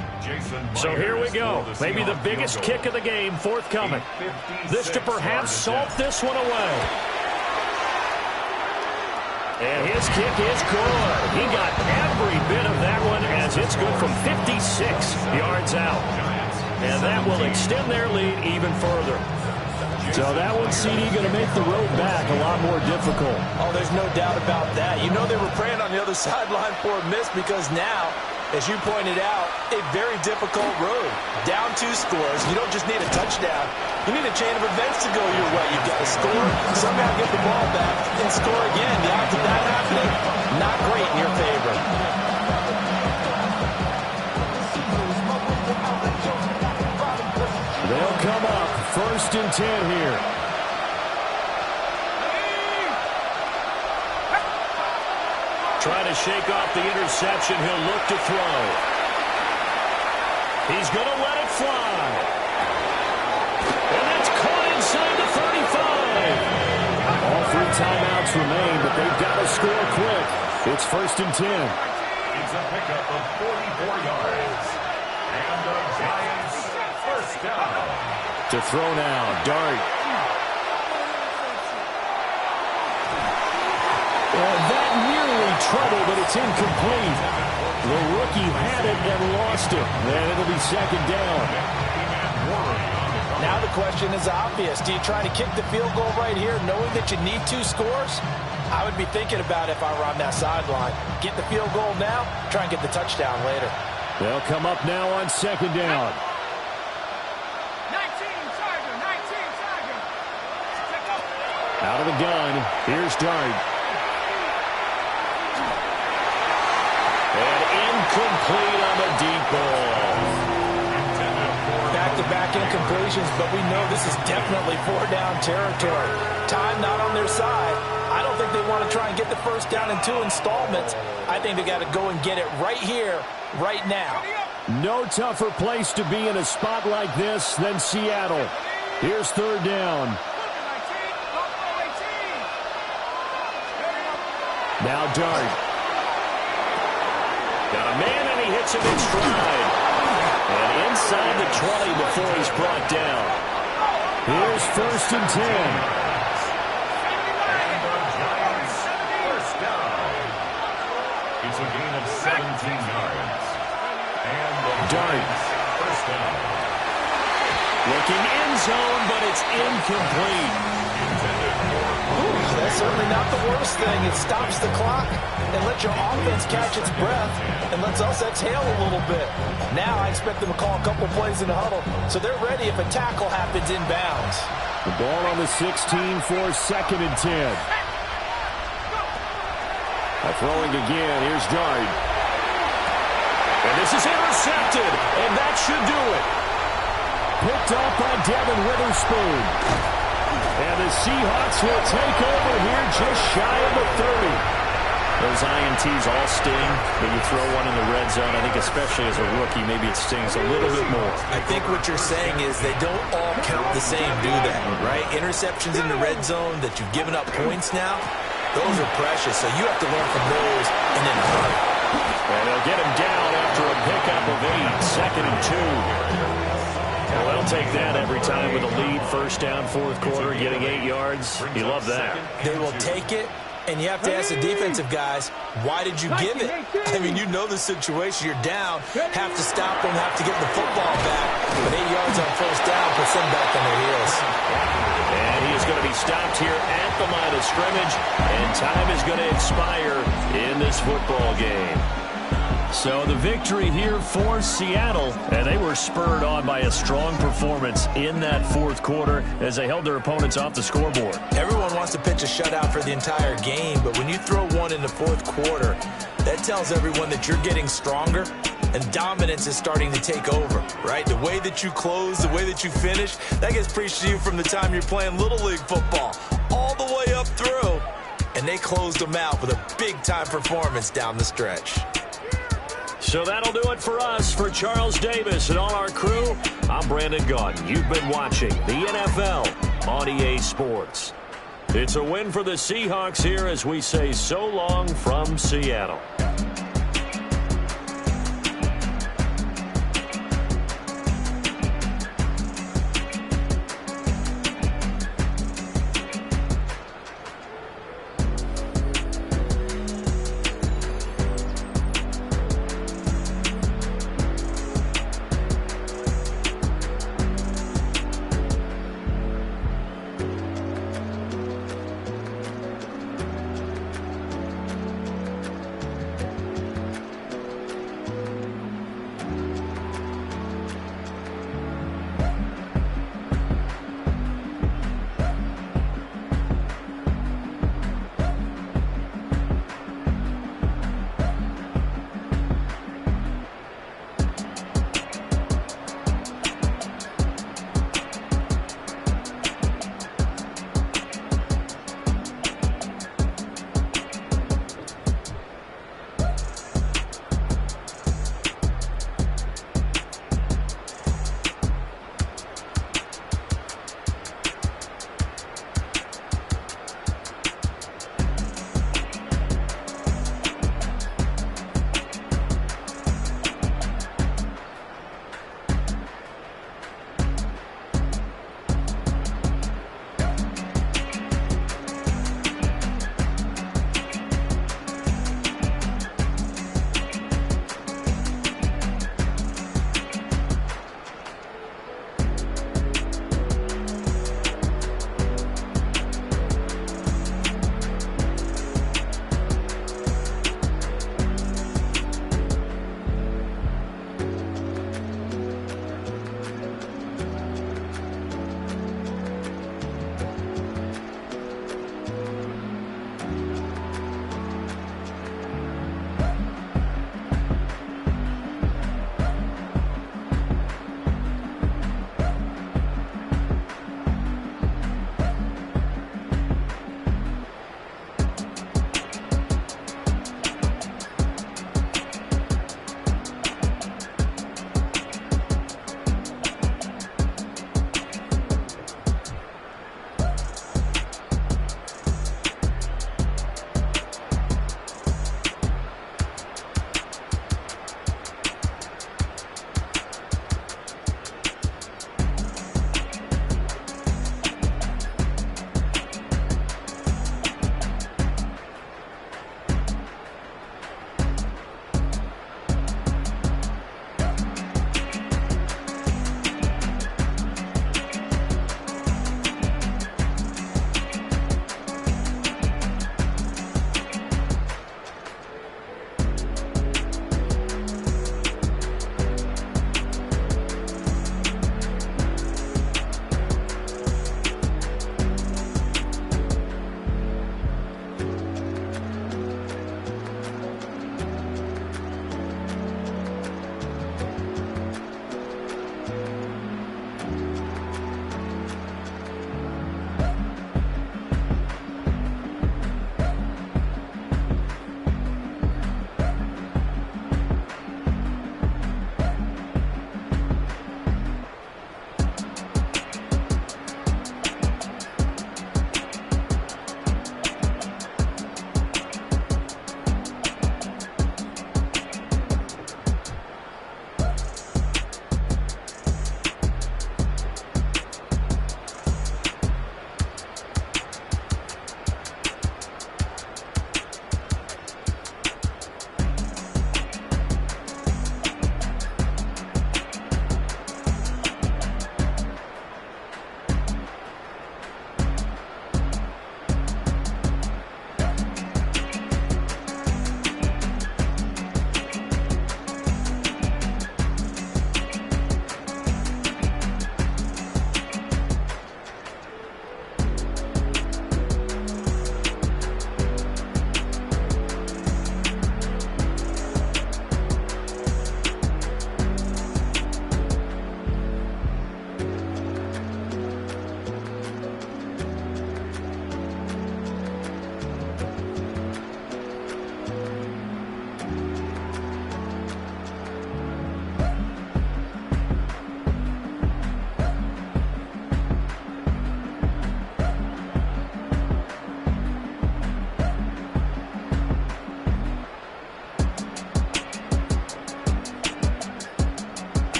[SPEAKER 1] So here we go. Maybe the biggest kick of the game forthcoming. This to perhaps salt this one away. And his kick is good. He got every bit of that one as it's good from 56 yards out. And that will extend their lead even further.
[SPEAKER 2] So that one, CD, going to make the road back a lot more difficult.
[SPEAKER 3] Oh, there's no doubt about that. You know they were praying on the other sideline for a miss because now, as you pointed out, a very difficult road. Down 2 scores. You don't just need a touchdown. You need a chain of events to go your way. You've got to score, somehow get the ball back, and score again. The odds of that happening, not great in your favor.
[SPEAKER 2] They'll come up 1st and 10 here.
[SPEAKER 1] Trying to shake off the interception. He'll look to throw. He's going to let it fly. And that's caught inside the 35.
[SPEAKER 2] All 3 timeouts remain, but they've got to score quick. It's 1st and 10.
[SPEAKER 8] It's a pickup of 44 yards. And the Giants 1st down.
[SPEAKER 2] To throw now, Dart. Well, that nearly trouble, but it's incomplete. The rookie had it and lost it. And it'll be 2nd down.
[SPEAKER 3] Now the question is obvious. Do you try to kick the field goal right here knowing that you need 2 scores? I would be thinking about it if I were on that sideline. Get the field goal now, try and get the touchdown later.
[SPEAKER 2] They'll come up now on 2nd down.
[SPEAKER 5] 19 Tiger, 19 Tiger.
[SPEAKER 2] Out of the gun, here's Dart. incomplete on the deep ball.
[SPEAKER 3] Back-to-back incompletions, but we know this is definitely four-down territory. Time not on their side. I don't think they want to try and get the first down in 2 installments. I think they got to go and get it right here, right now.
[SPEAKER 2] No tougher place to be in a spot like this than Seattle. Here's third down. Now Dart.
[SPEAKER 1] Got a man, and he hits him in stride. And inside the 20 before he's brought down.
[SPEAKER 2] Here's first and 10.
[SPEAKER 8] And the Giants first down. It's a gain of 17 yards. And the Giants first down.
[SPEAKER 1] Looking end zone, but it's incomplete.
[SPEAKER 3] That's certainly not the worst thing. It stops the clock and lets your offense catch its breath and lets us exhale a little bit. Now I expect them to call a couple plays in the huddle so they're ready if a tackle happens inbounds.
[SPEAKER 2] The ball on the 16 for second and 10. Throwing again. Here's Dart.
[SPEAKER 1] And this is intercepted, and that should do it.
[SPEAKER 2] Picked up by Devin Witherspoon. And the Seahawks will take over here just shy of the 30.
[SPEAKER 1] Those INTs all sting, but you throw one in the red zone. I think especially as a rookie, maybe it stings a little bit more.
[SPEAKER 3] I think what you're saying is they don't all count the same, do they? Right? Interceptions in the red zone that you've given up points now, those are precious. So you have to learn from those and then hurry.
[SPEAKER 1] And they'll get him down after a pickup of 8, second and 2. Well, they'll take that every time with a lead. First down, fourth quarter, getting 8 yards. You love that.
[SPEAKER 3] They will take it, and you have to ask the defensive guys, why did you give it? I mean, you know the situation. You're down, have to stop them, have to get the football back. But 8 yards on first down puts them back on their heels.
[SPEAKER 1] And he is going to be stopped here at the line of scrimmage, and time is going to expire in this football game.
[SPEAKER 2] So the victory here for Seattle, and they were spurred on by a strong performance in that fourth quarter as they held their opponents off the scoreboard.
[SPEAKER 3] Everyone wants to pitch a shutout for the entire game, but when you throw one in the fourth quarter, that tells everyone that you're getting stronger and dominance is starting to take over, right? The way that you close, the way that you finish, that gets preached to you from the time you're playing Little League football all the way up through, and they closed them out with a big-time performance down the stretch.
[SPEAKER 1] So that'll do it for us. For Charles Davis and all our crew, I'm Brandon Gaudin. You've been watching the NFL on EA Sports. It's a win for the Seahawks here as we say so long from Seattle.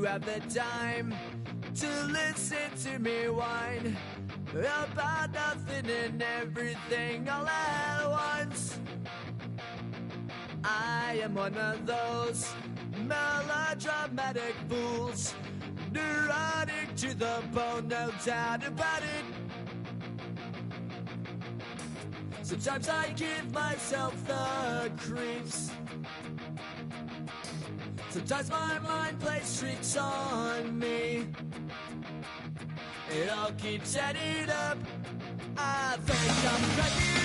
[SPEAKER 9] you have the time to listen to me whine about nothing and everything all at once. I am one of those melodramatic fools, neurotic to the bone, no doubt about it. Sometimes I give myself the creeps. Sometimes my mind plays tricks on me. It all keeps adding up. I think I'm cracking